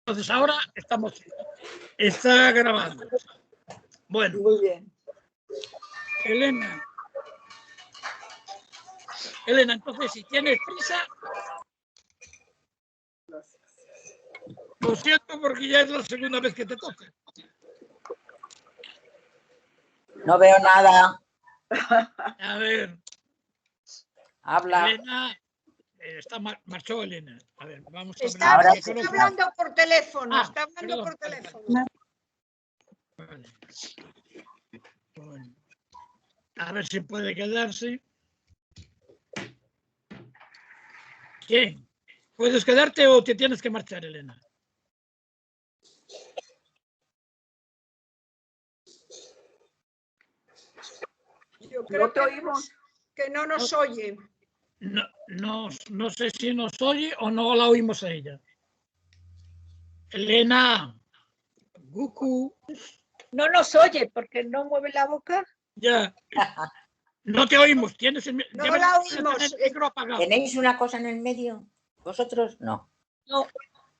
Entonces ahora está grabando. Bueno. Muy bien. Elena, entonces si tienes prisa, lo siento porque ya es la segunda vez que te toca. No veo nada. A ver. Habla. Elena, marchó Elena. A ver, vamos a Está abrir. hablando por teléfono, está hablando perdón, por teléfono. Vale. Bueno. A ver si puede quedarse. ¿Qué? ¿Puedes quedarte o te tienes que marchar, Elena? Yo creo que oímos, que no nos oye. No sé si nos oye o no la oímos a ella. Elena. Guku. No nos oye porque no mueve la boca. Ya. No te oímos. No la oímos. El micro apagado. ¿Tenéis una cosa en el medio? ¿Vosotros? No. No.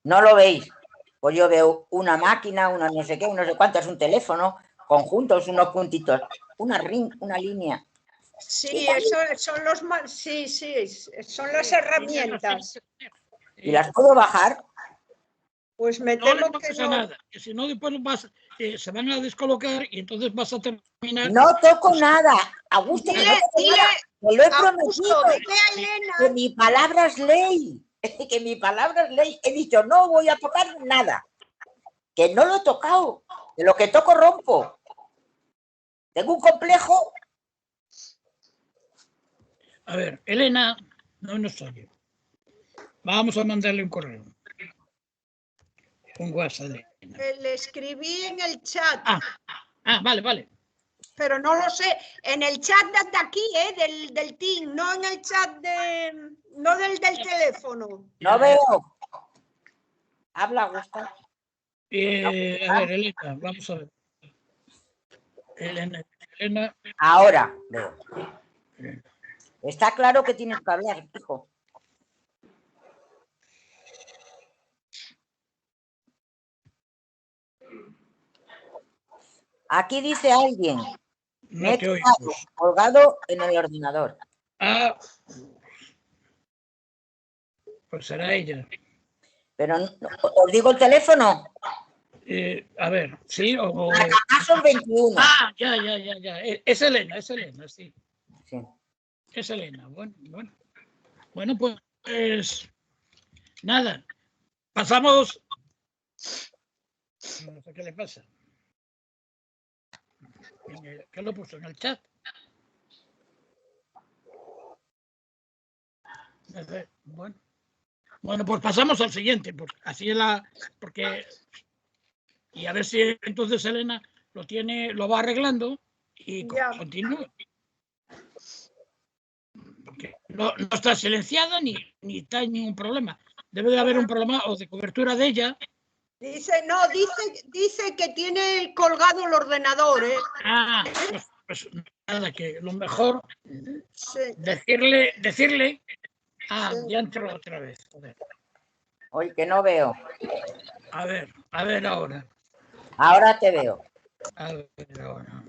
No lo veis. Pues yo veo una máquina, una no sé qué, no sé cuántas, un teléfono, conjuntos, unos puntitos, una línea. Sí, eso son son las herramientas. ¿Y las puedo bajar? Pues me No temo le que pasa no. nada, que si no después se van a descolocar y entonces vas a terminar. No toco nada. Augusto, Dile, que no toco nada. Me lo he prometido. Augusto, dile a Elena. Que mi palabra es ley. Que mi palabra es ley. He dicho, no voy a tocar nada. Que no lo he tocado. De lo que toco rompo. Tengo un complejo. A ver, Elena no nos oye. Vamos a mandarle un correo. Un WhatsApp. Le escribí en el chat. Vale. Pero no lo sé. En el chat de aquí, del team, no en el chat no del teléfono. No veo. Habla, Augusto. A ver, Elena, vamos a ver. Elena. Ahora veo. Está claro que tienes que hablar, hijo. Aquí dice alguien. Me he quedado colgado en el ordenador. Pues será ella. Pero os digo el teléfono. A ver, sí o. Son 21. Ya. Es Elena, sí. Sí. Es Elena. Bueno, pues nada. Pasamos. No sé qué le pasa. ¿Qué lo puso en el chat? Bueno, pues pasamos al siguiente, porque así porque y a ver si entonces Elena lo va arreglando y continúa. Porque no está silenciada ni está en npues, ningún problema. Debe de haber un problema o de cobertura de ella. Dice que tiene colgado el ordenador, ¿eh? Pues nada, que lo mejor decirle. Ya entró otra vez. Joder. Oye, que no veo. A ver ahora. Ahora te veo. A ver ahora.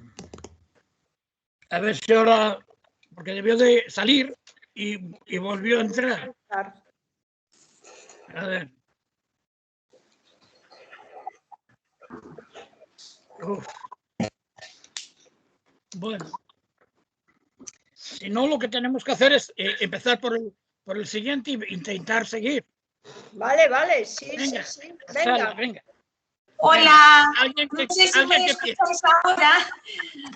A ver si ahora, porque debió de salir y volvió a entrar. A ver. Bueno. Si no, lo que tenemos que hacer es empezar por el siguiente e intentar seguir. Vale, sí. Venga. Hola, alguien que ahora.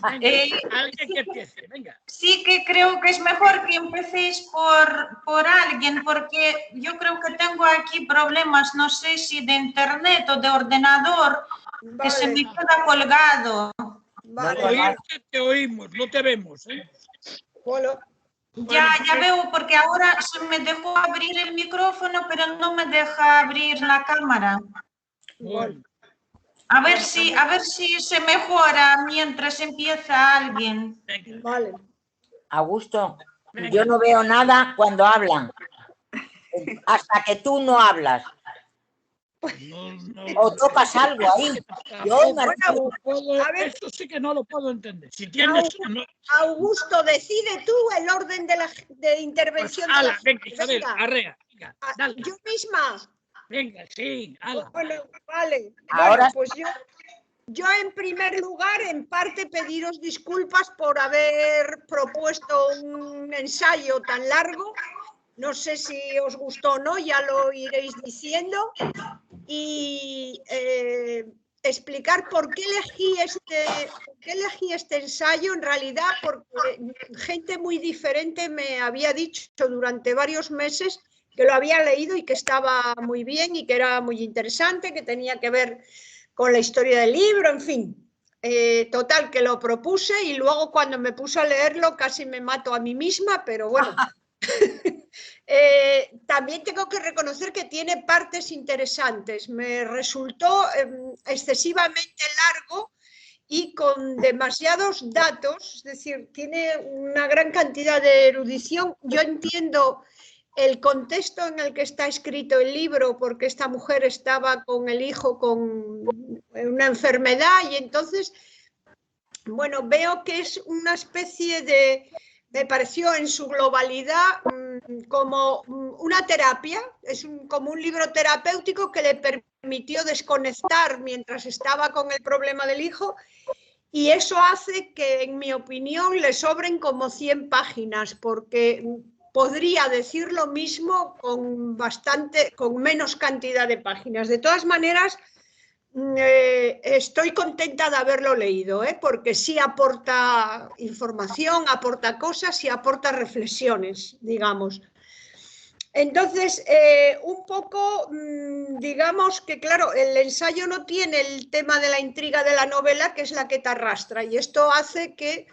Alguien que empiece, venga. Sí que creo que es mejor que empecéis por alguien, porque yo creo que tengo aquí problemas, no sé si de internet o de ordenador, que se me queda colgado. Te oímos, no te vemos. Bueno. Ya veo, porque ahora se me dejó abrir el micrófono, pero no me deja abrir la cámara. Bueno. A ver si se mejora mientras empieza alguien. Vale. Augusto, yo no veo nada cuando hablan. Hasta que tú no hablas. O tocas algo ahí. Yo, no puedo, eso sí que no lo puedo entender. Si tienes... Augusto, decide tú el orden de intervención. Pues, ala, venga, Isabel, arrea. Venga, dale. Yo misma. Venga, sí, ala. Bueno, vale. Ahora... Bueno, pues yo en primer lugar, en parte, pediros disculpas por haber propuesto un ensayo tan largo. No sé si os gustó o no, ya lo iréis diciendo. Y explicar por qué elegí este ensayo, en realidad porque gente muy diferente me había dicho durante varios meses que lo había leído y que estaba muy bien y que era muy interesante, que tenía que ver con la historia del libro, en fin. Total, que lo propuse y luego cuando me puse a leerlo casi me mato a mí misma, pero bueno. También tengo que reconocer que tiene partes interesantes. Me resultó excesivamente largo y con demasiados datos, es decir, tiene una gran cantidad de erudición. Yo entiendo el contexto en el que está escrito el libro, porque esta mujer estaba con el hijo con una enfermedad y entonces, bueno, veo que es una especie de... Me pareció en su globalidad como una terapia, como un libro terapéutico que le permitió desconectar mientras estaba con el problema del hijo, y eso hace que, en mi opinión, le sobren como 100 páginas, porque podría decir lo mismo con menos cantidad de páginas. De todas maneras, estoy contenta de haberlo leído, porque sí aporta información, aporta cosas y aporta reflexiones, digamos. Entonces, un poco, digamos que, claro, el ensayo no tiene el tema de la intriga de la novela, que es la que te arrastra, y esto hace que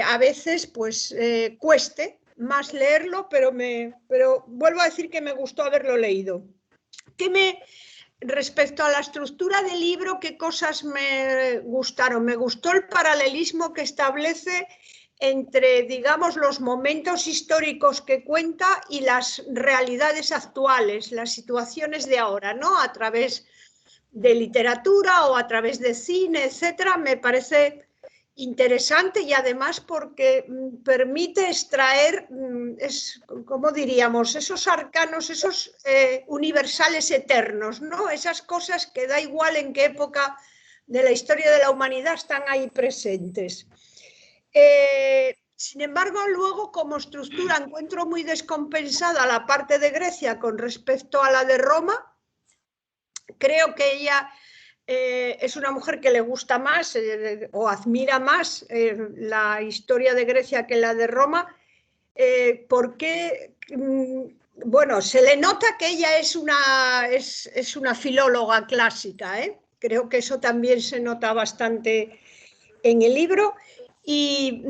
a veces pues cueste más leerlo, pero vuelvo a decir que me gustó haberlo leído. Respecto a la estructura del libro, ¿qué cosas me gustaron? Me gustó el paralelismo que establece entre, digamos, los momentos históricos que cuenta y las realidades actuales, las situaciones de ahora, ¿no? A través de literatura o a través de cine, etcétera. Me parece interesante y además porque permite extraer, ¿cómo diríamos?, esos arcanos, esos universales eternos, ¿no? Esas cosas que da igual en qué época de la historia de la humanidad están ahí presentes. Sin embargo, luego como estructura encuentro muy descompensada la parte de Grecia con respecto a la de Roma. Creo que ella... es una mujer que le gusta más o admira más la historia de Grecia que la de Roma, porque, bueno, se le nota que ella es una filóloga clásica, creo que eso también se nota bastante en el libro, y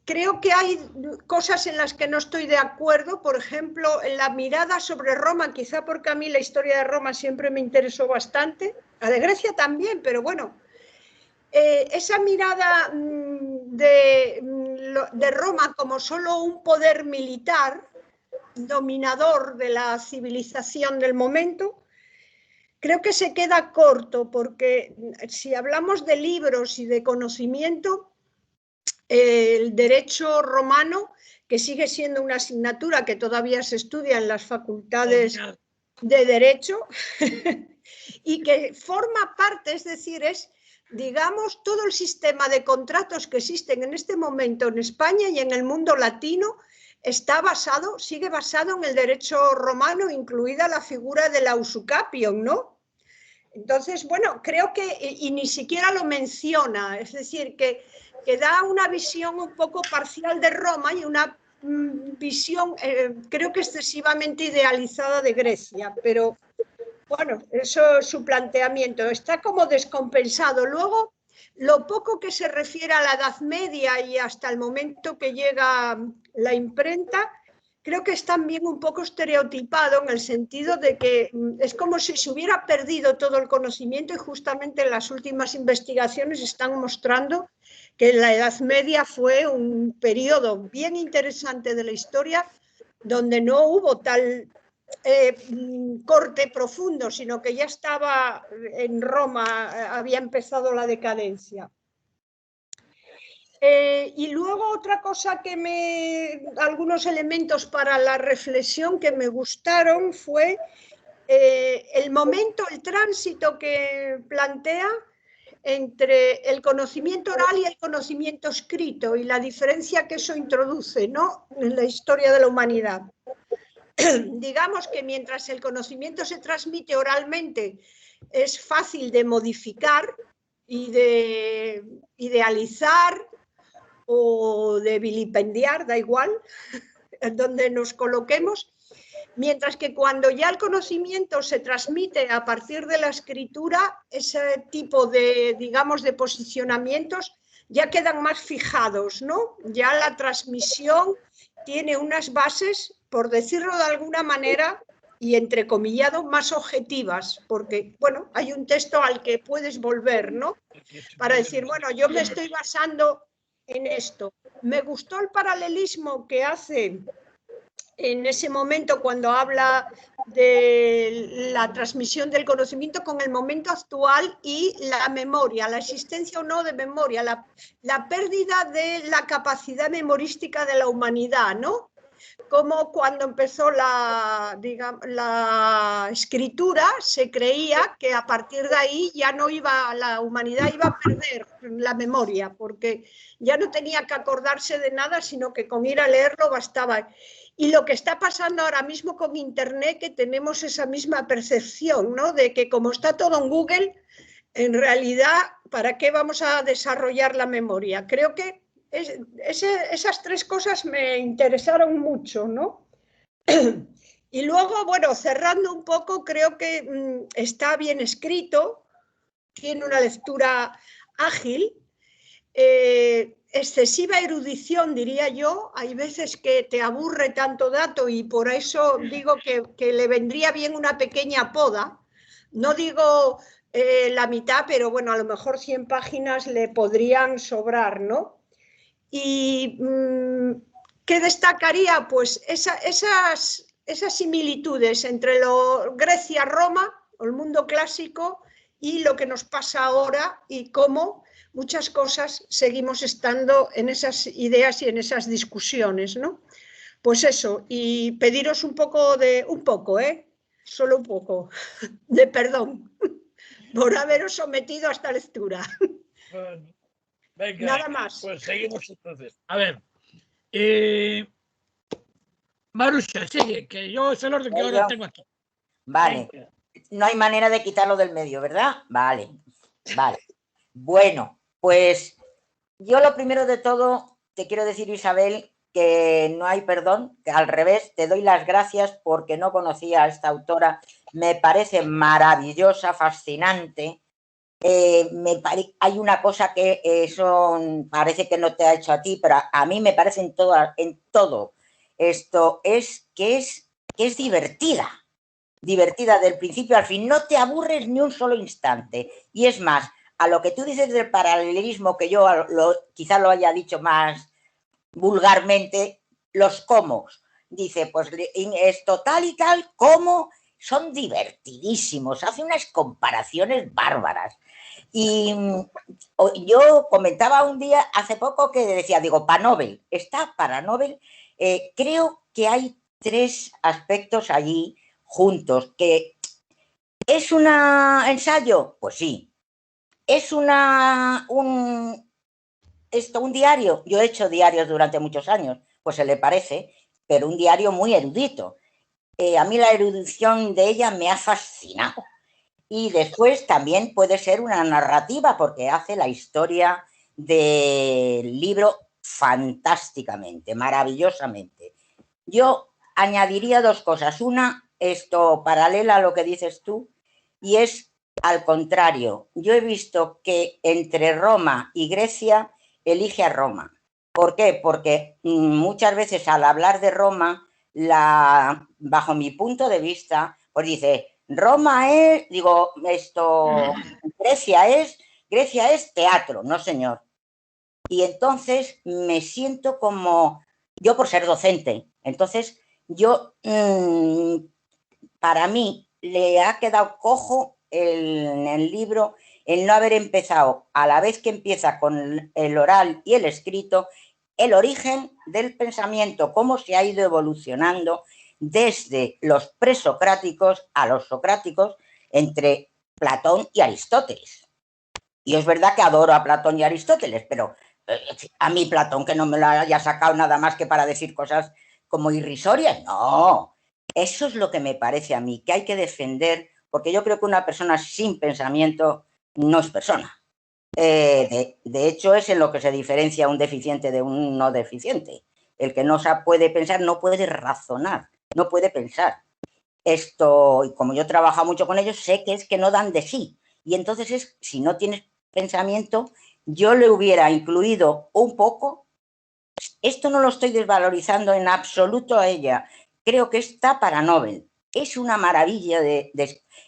creo que hay cosas en las que no estoy de acuerdo, por ejemplo, en la mirada sobre Roma, quizá porque a mí la historia de Roma siempre me interesó bastante, la de Grecia también, pero bueno, esa mirada de Roma como solo un poder militar, dominador de la civilización del momento, creo que se queda corto, porque si hablamos de libros y de conocimiento, el derecho romano, que sigue siendo una asignatura que todavía se estudia en las facultades de derecho y que forma parte, es decir, es, digamos, todo el sistema de contratos que existen en este momento en España y en el mundo latino sigue basado en el derecho romano, incluida la figura de la usucapion, ¿no? Entonces, bueno, creo que, y ni siquiera lo menciona, es decir, que da una visión un poco parcial de Roma y una visión, creo que excesivamente idealizada de Grecia, pero bueno, eso es su planteamiento, está como descompensado. Luego, lo poco que se refiere a la Edad Media y hasta el momento que llega la imprenta, creo que es también un poco estereotipado en el sentido de que es como si se hubiera perdido todo el conocimiento y justamente las últimas investigaciones están mostrando que la Edad Media fue un periodo bien interesante de la historia donde no hubo tal corte profundo, sino que ya estaba en Roma, había empezado la decadencia. Y luego otra cosa algunos elementos para la reflexión que me gustaron fue el momento, el tránsito que plantea entre el conocimiento oral y el conocimiento escrito y la diferencia que eso introduce, ¿no?, en la historia de la humanidad. Digamos que mientras el conocimiento se transmite oralmente es fácil de modificar y de idealizar o de vilipendiar, da igual, en donde nos coloquemos, mientras que cuando ya el conocimiento se transmite a partir de la escritura, ese tipo de, digamos, de posicionamientos ya quedan más fijados, ¿no? Ya la transmisión tiene unas bases, por decirlo de alguna manera, y entrecomillado, más objetivas, porque, bueno, hay un texto al que puedes volver, ¿no?, para decir, bueno, yo me estoy basando en esto. Me gustó el paralelismo que hace en ese momento cuando habla de la transmisión del conocimiento con el momento actual y la memoria, la existencia o no de memoria, la pérdida de la capacidad memorística de la humanidad, ¿no? Como cuando empezó la escritura se creía que a partir de ahí ya no iba, la humanidad iba a perder la memoria, porque ya no tenía que acordarse de nada, sino que con ir a leerlo bastaba. Y lo que está pasando ahora mismo con Internet, que tenemos esa misma percepción, ¿no?, de que como está todo en Google, en realidad, ¿para qué vamos a desarrollar la memoria? Creo que esas tres cosas me interesaron mucho, ¿no? Y luego, bueno, cerrando un poco, creo que está bien escrito, tiene una lectura ágil, excesiva erudición, diría yo. Hay veces que te aburre tanto dato y por eso digo que le vendría bien una pequeña poda. No digo la mitad, pero bueno, a lo mejor 100 páginas le podrían sobrar, ¿no? Y ¿qué destacaría? Pues esas similitudes entre Grecia-Roma, el mundo clásico, y lo que nos pasa ahora y cómo muchas cosas seguimos estando en esas ideas y en esas discusiones, ¿no? Pues eso, y pediros un poco, solo un poco, de perdón por haberos sometido a esta lectura. Bueno, venga, nada más. Pues seguimos entonces. A ver, Marusha, sigue, que yo es el orden que ahora tengo aquí. Vale. Venga. No hay manera de quitarlo del medio, ¿verdad? Vale, vale. Bueno, pues yo lo primero de todo te quiero decir, Isabel, que no hay perdón, que al revés, te doy las gracias porque no conocía a esta autora, me parece maravillosa, fascinante. Hay una cosa que eso parece que no te ha hecho a ti, pero a mí me parece en todo esto es que es divertida del principio al fin, no te aburres ni un solo instante. Y es más, a lo que tú dices del paralelismo, que yo quizá lo haya dicho más vulgarmente, los cómo. Dice, pues esto tal y tal, cómo, son divertidísimos, hace unas comparaciones bárbaras. Y yo comentaba un día, hace poco, que decía, digo, para Nobel, está para Nobel, creo que hay 3 aspectos allí juntos, que ¿es un ensayo? Pues sí. ¿Es un diario? Yo he hecho diarios durante muchos años, pues se le parece, pero un diario muy erudito. A mí la erudición de ella me ha fascinado. Y después también puede ser una narrativa, porque hace la historia del libro fantásticamente, maravillosamente. Yo añadiría 2 cosas. Una, esto paralela a lo que dices tú, y es al contrario. Yo he visto que entre Roma y Grecia elige a Roma. ¿Por qué? Porque muchas veces al hablar de Roma, bajo mi punto de vista, pues dice, Roma es, digo, Grecia es teatro, no señor. Y entonces me siento como, yo por ser docente, entonces yo para mí le ha quedado cojo en el libro el no haber empezado, a la vez que empieza con el oral y el escrito, el origen del pensamiento, cómo se ha ido evolucionando desde los presocráticos a los socráticos entre Platón y Aristóteles. Y es verdad que adoro a Platón y a Aristóteles, pero a mí Platón, que no me lo haya sacado nada más que para decir cosas como irrisorias, no. Eso es lo que me parece a mí, que hay que defender, porque yo creo que una persona sin pensamiento no es persona. De hecho, es en lo que se diferencia un deficiente de un no deficiente. El que no puede pensar no puede razonar, no puede pensar. Esto, y como yo he trabajado mucho con ellos, sé que es que no dan de sí. Y entonces, si no tienes pensamiento, yo le hubiera incluido un poco. Esto no lo estoy desvalorizando en absoluto a ella. Creo que está para Nobel. Es una maravilla,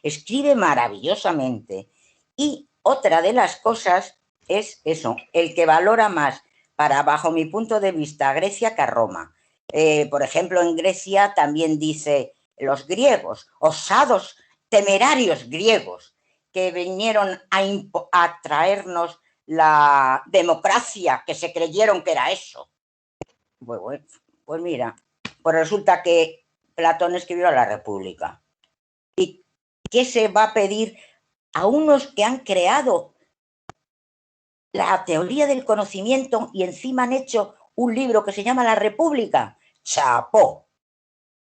escribe maravillosamente. Y otra de las cosas es eso, el que valora más, bajo mi punto de vista, a Grecia que a Roma. Por ejemplo, en Grecia también dice los griegos, osados, temerarios griegos, que vinieron a traernos la democracia, que se creyeron que era eso. Pues mira, pues resulta que Platón escribió la República. ¿Y qué se va a pedir a unos que han creado la teoría del conocimiento y encima han hecho un libro que se llama La República? Chapó,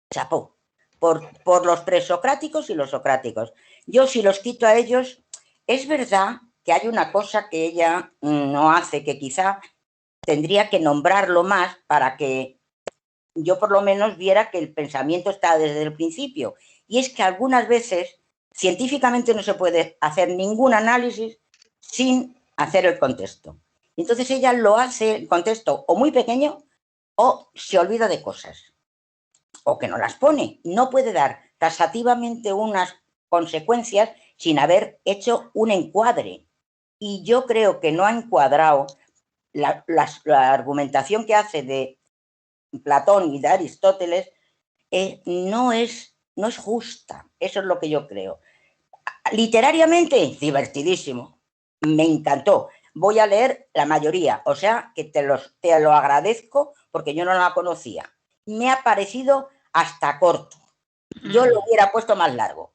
chapó, por los presocráticos y los socráticos. Yo si los quito a ellos, es verdad que hay una cosa que ella no hace, que quizá tendría que nombrarlo más para que yo por lo menos viera que el pensamiento está desde el principio. Y es que algunas veces científicamente no se puede hacer ningún análisis sin hacer el contexto. Entonces ella lo hace el contexto o muy pequeño o se olvida de cosas o que no las pone. No puede dar taxativamente unas consecuencias sin haber hecho un encuadre. Y yo creo que no ha encuadrado la argumentación que hace de Platón y de Aristóteles no es justa. Eso es lo que yo creo. Literariamente, divertidísimo. Me encantó. Voy a leer la mayoría, o sea que te lo agradezco porque yo no la conocía. Me ha parecido hasta corto. Yo lo hubiera puesto más largo,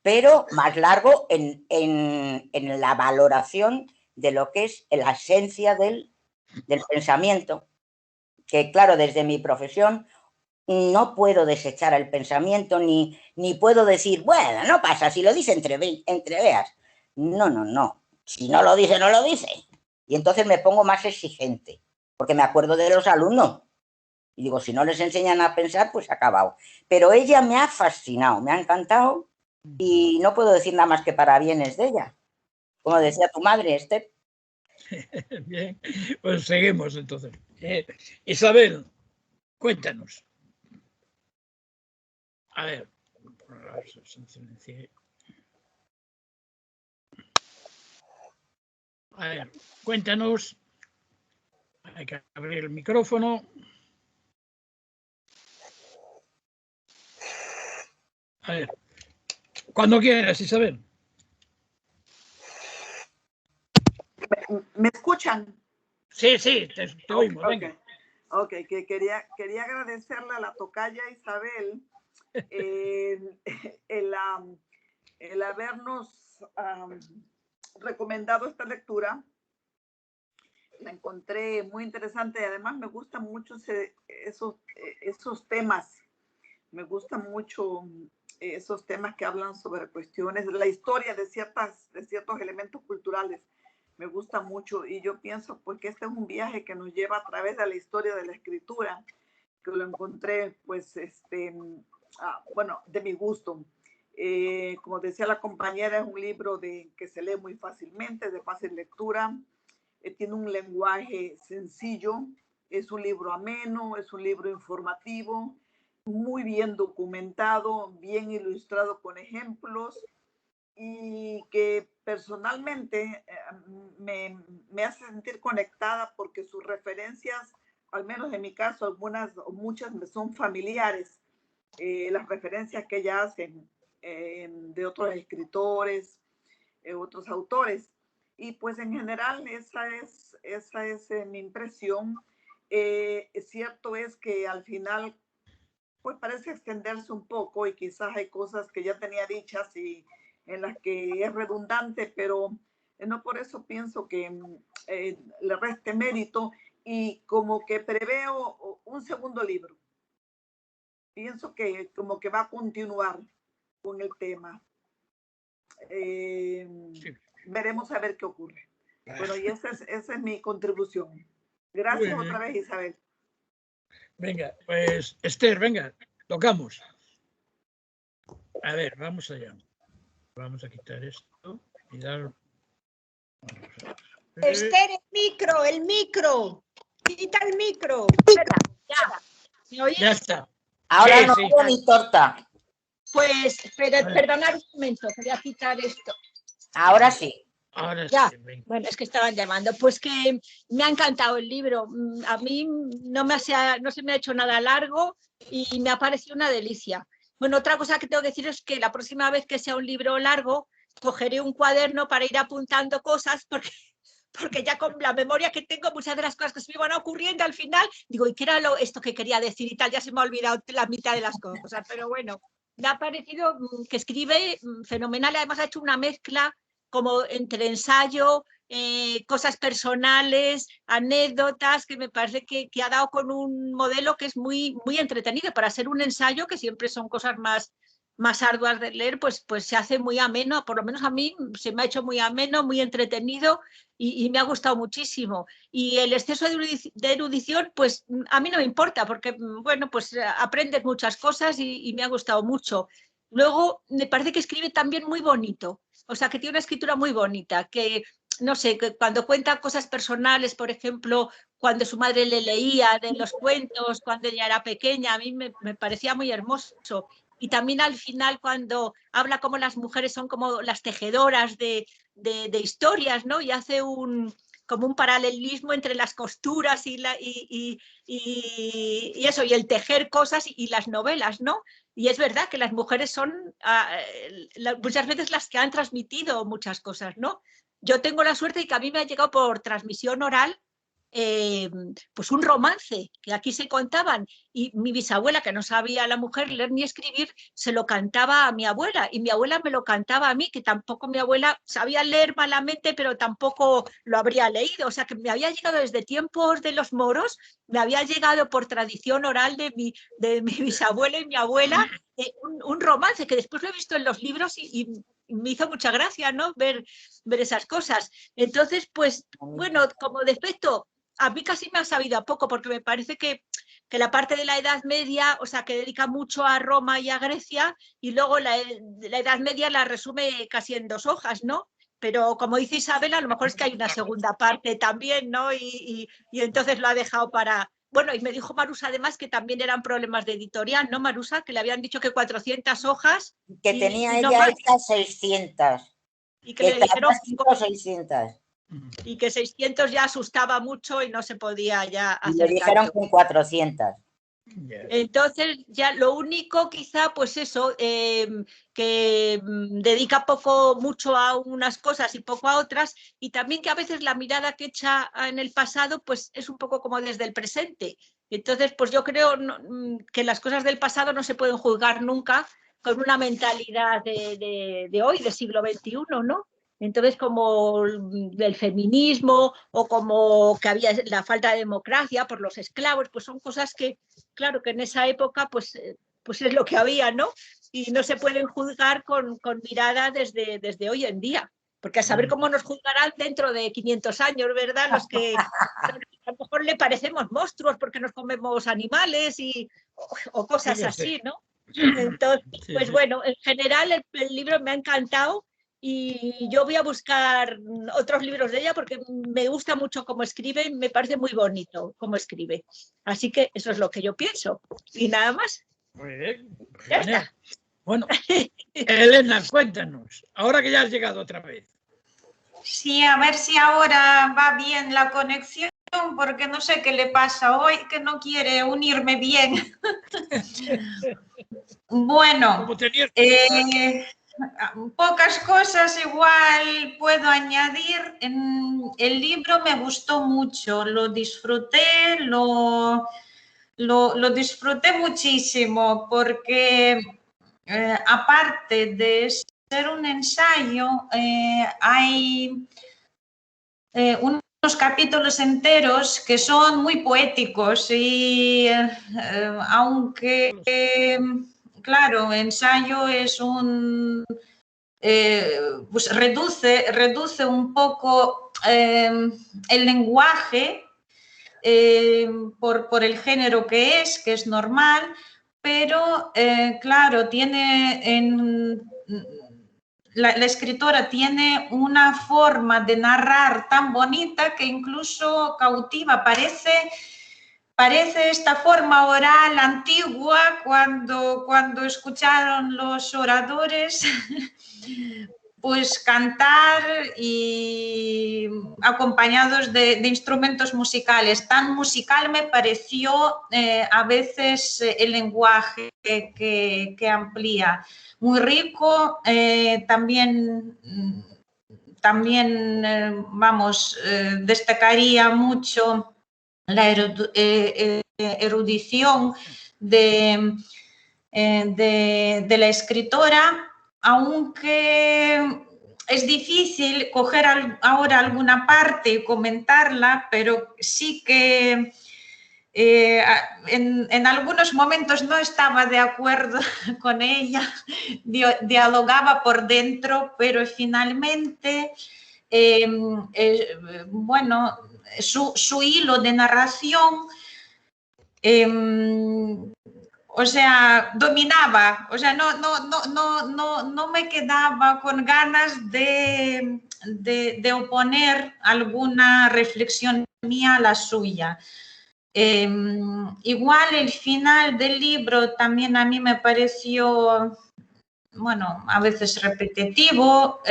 pero más largo en la valoración de lo que es la esencia del pensamiento. Que claro, desde mi profesión no puedo desechar el pensamiento ni puedo decir, bueno, no pasa, si lo dice entreveas. No. Si no lo dice, no lo dice. Y entonces me pongo más exigente, porque me acuerdo de los alumnos. Y digo, si no les enseñan a pensar, pues acabado. Pero ella me ha fascinado, me ha encantado y no puedo decir nada más que parabienes de ella. Como decía tu madre, Esther. Bien, pues seguimos entonces. Isabel, cuéntanos. A ver, cuéntanos. Hay que abrir el micrófono. A ver, cuando quieras, Isabel. ¿Me escuchan? Sí, te oímos. Okay. Venga. Ok, que quería agradecerle a la tocaya Isabel el habernos recomendado esta lectura. La encontré muy interesante y además me gustan mucho esos temas. Me gustan mucho esos temas que hablan sobre cuestiones, la historia de ciertos elementos culturales. Me gusta mucho y yo pienso pues que este es un viaje que nos lleva a través de la historia de la escritura, que lo encontré pues bueno, de mi gusto. Como decía la compañera, es un libro que se lee muy fácilmente, de fácil lectura, tiene un lenguaje sencillo, es un libro ameno, es un libro informativo, muy bien documentado, bien ilustrado con ejemplos y que personalmente me hace sentir conectada porque sus referencias, al menos en mi caso, algunas o muchas me son familiares. las referencias que ella hace de otros escritores, otros autores. Y pues en general esa es mi impresión. Cierto es que al final pues parece extenderse un poco y quizás hay cosas que ya tenía dichas y en las que es redundante, pero no por eso pienso que le reste mérito, y como que preveo un segundo libro. Pienso que como que va a continuar con el tema. Sí. Veremos a ver qué ocurre. Bueno, y esa es mi contribución. Gracias otra vez, Isabel. Venga, pues Esther, venga, tocamos. A ver, vamos allá. Vamos a quitar esto y dar... Esther, el micro. Quita el micro. Espera, ya. ¿Me oyes? Ya está. Ahora Sí, no sí. hago ni torta. Pues, perdonad un momento, voy a quitar esto. Ahora sí. Ahora Ya. sí, venga. Bueno, es que estaban llamando. Pues que me ha encantado el libro. A mí no se me ha hecho nada largo y me ha parecido una delicia. Bueno, otra cosa que tengo que decir es que la próxima vez que sea un libro largo, cogeré un cuaderno para ir apuntando cosas porque ya con la memoria que tengo, muchas de las cosas que se me van ocurriendo al final, digo, ¿y qué era esto que quería decir y tal? Ya se me ha olvidado la mitad de las cosas, pero bueno, me ha parecido que escribe fenomenal. Además ha hecho una mezcla como entre ensayo, cosas personales, anécdotas, que me parece que ha dado con un modelo que es muy, muy entretenido. Para ser un ensayo, que siempre son cosas más arduas de leer, pues se hace muy ameno, por lo menos a mí se me ha hecho muy ameno, muy entretenido y me ha gustado muchísimo. Y el exceso de erudición, pues a mí no me importa, porque bueno, pues aprendes muchas cosas y me ha gustado mucho. Luego, me parece que escribe también muy bonito, o sea, que tiene una escritura muy bonita, que no sé, que cuando cuenta cosas personales, por ejemplo, cuando su madre le leía de los cuentos, cuando ella era pequeña, a mí me parecía muy hermoso. Y también al final cuando habla como las mujeres son como las tejedoras de historias, ¿no? Y hace como un paralelismo entre las costuras y eso, y el tejer cosas y las novelas, ¿no? Y es verdad que las mujeres son muchas veces las que han transmitido muchas cosas, ¿no? Yo tengo la suerte de que a mí me ha llegado por transmisión oral pues un romance que aquí se contaban, y mi bisabuela, que no sabía la mujer leer ni escribir, se lo cantaba a mi abuela y mi abuela me lo cantaba a mí, que tampoco mi abuela sabía leer malamente, pero tampoco lo habría leído. O sea, que me había llegado desde tiempos de los moros, me había llegado por tradición oral de mi bisabuela y mi abuela un romance que después lo he visto en los libros y me hizo mucha gracia, ¿no? Ver esas cosas. Entonces, pues, bueno, como defecto, a mí casi me ha sabido a poco, porque me parece que la parte de la Edad Media, o sea, que dedica mucho a Roma y a Grecia, y luego la Edad Media la resume casi en 2 hojas, ¿no? Pero como dice Isabel, a lo mejor es que hay una segunda parte también, ¿no? Y entonces lo ha dejado para... Bueno, y me dijo Marusa además que también eran problemas de editorial, ¿no, Marusa? Que le habían dicho que 400 hojas. Que tenía no ella más. hechas 600. Y que le dijeron 600. Y que 600 ya asustaba mucho y no se podía ya hacer. Y le dijeron con 400. Entonces, ya lo único quizá, pues eso, que dedica mucho a unas cosas y poco a otras, y también que a veces la mirada que echa en el pasado, pues es un poco como desde el presente. Entonces, pues yo creo que las cosas del pasado no se pueden juzgar nunca con una mentalidad de hoy, del siglo XXI, ¿no? Entonces, como el feminismo o como que había la falta de democracia por los esclavos, pues son cosas que, claro, que en esa época pues es lo que había, ¿no? Y no se pueden juzgar con mirada desde hoy en día, porque a saber cómo nos juzgarán dentro de 500 años, ¿verdad? Los que a lo mejor le parecemos monstruos porque nos comemos animales o cosas así, ¿no? Entonces, pues bueno, en general el libro me ha encantado. Y yo voy a buscar otros libros de ella porque me gusta mucho cómo escribe, me parece muy bonito cómo escribe. Así que eso es lo que yo pienso. Y nada más. Muy bien. Genial. Bueno, Elena, cuéntanos, ahora que ya has llegado otra vez. Sí, a ver si ahora va bien la conexión. porque no sé qué le pasa hoy, que no quiere unirme bien. Bueno, pocas cosas igual puedo añadir. El libro me gustó mucho, lo disfruté, lo disfruté muchísimo porque aparte de ser un ensayo, hay unos capítulos enteros que son muy poéticos y aunque, claro, ensayo es un... pues reduce un poco el lenguaje por el género que es normal, pero claro, la escritora tiene una forma de narrar tan bonita que incluso cautiva, parece esta forma oral antigua cuando escucharon los oradores pues cantar y acompañados de instrumentos musicales. Tan musical me pareció a veces el lenguaje que amplía. Muy rico, también vamos, destacaría mucho la erudición de la escritora, aunque es difícil coger ahora alguna parte y comentarla, pero sí que en algunos momentos no estaba de acuerdo con ella, dialogaba por dentro, pero finalmente, bueno, su hilo de narración, o sea, dominaba, o sea, no me quedaba con ganas de oponer alguna reflexión mía a la suya. Igual el final del libro también a mí me pareció, bueno, a veces repetitivo,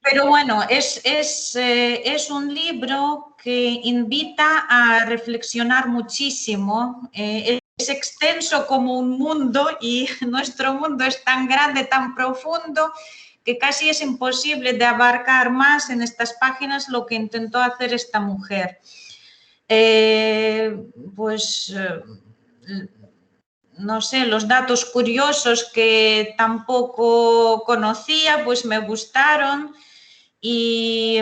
pero bueno, es un libro que invita a reflexionar muchísimo. Es extenso como un mundo y nuestro mundo es tan grande, tan profundo, que casi es imposible de abarcar más en estas páginas lo que intentó hacer esta mujer. No sé, los datos curiosos que tampoco conocía, pues me gustaron y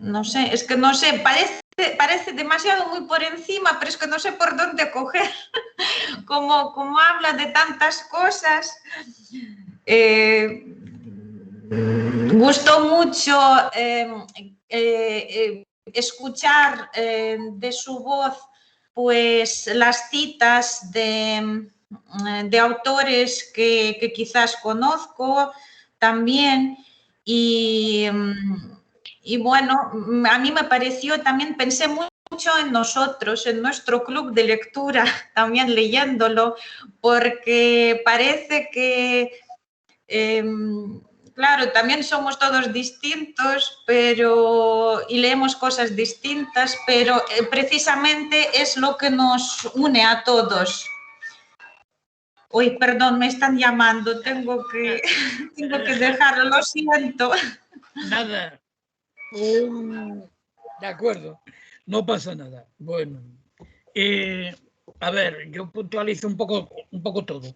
no sé, es que no sé, parece demasiado muy por encima, pero es que no sé por dónde coger, como habla de tantas cosas. Gustó mucho escuchar de su voz pues las citas de autores que quizás conozco también y bueno, a mí me pareció, también pensé mucho en nosotros, en nuestro club de lectura, también leyéndolo, porque parece que claro, también somos todos distintos, y leemos cosas distintas, pero precisamente es lo que nos une a todos. Uy, perdón, me están llamando, tengo que dejarlo, lo siento. Nada. De acuerdo, no pasa nada. Bueno, a ver, yo puntualizo un poco todo.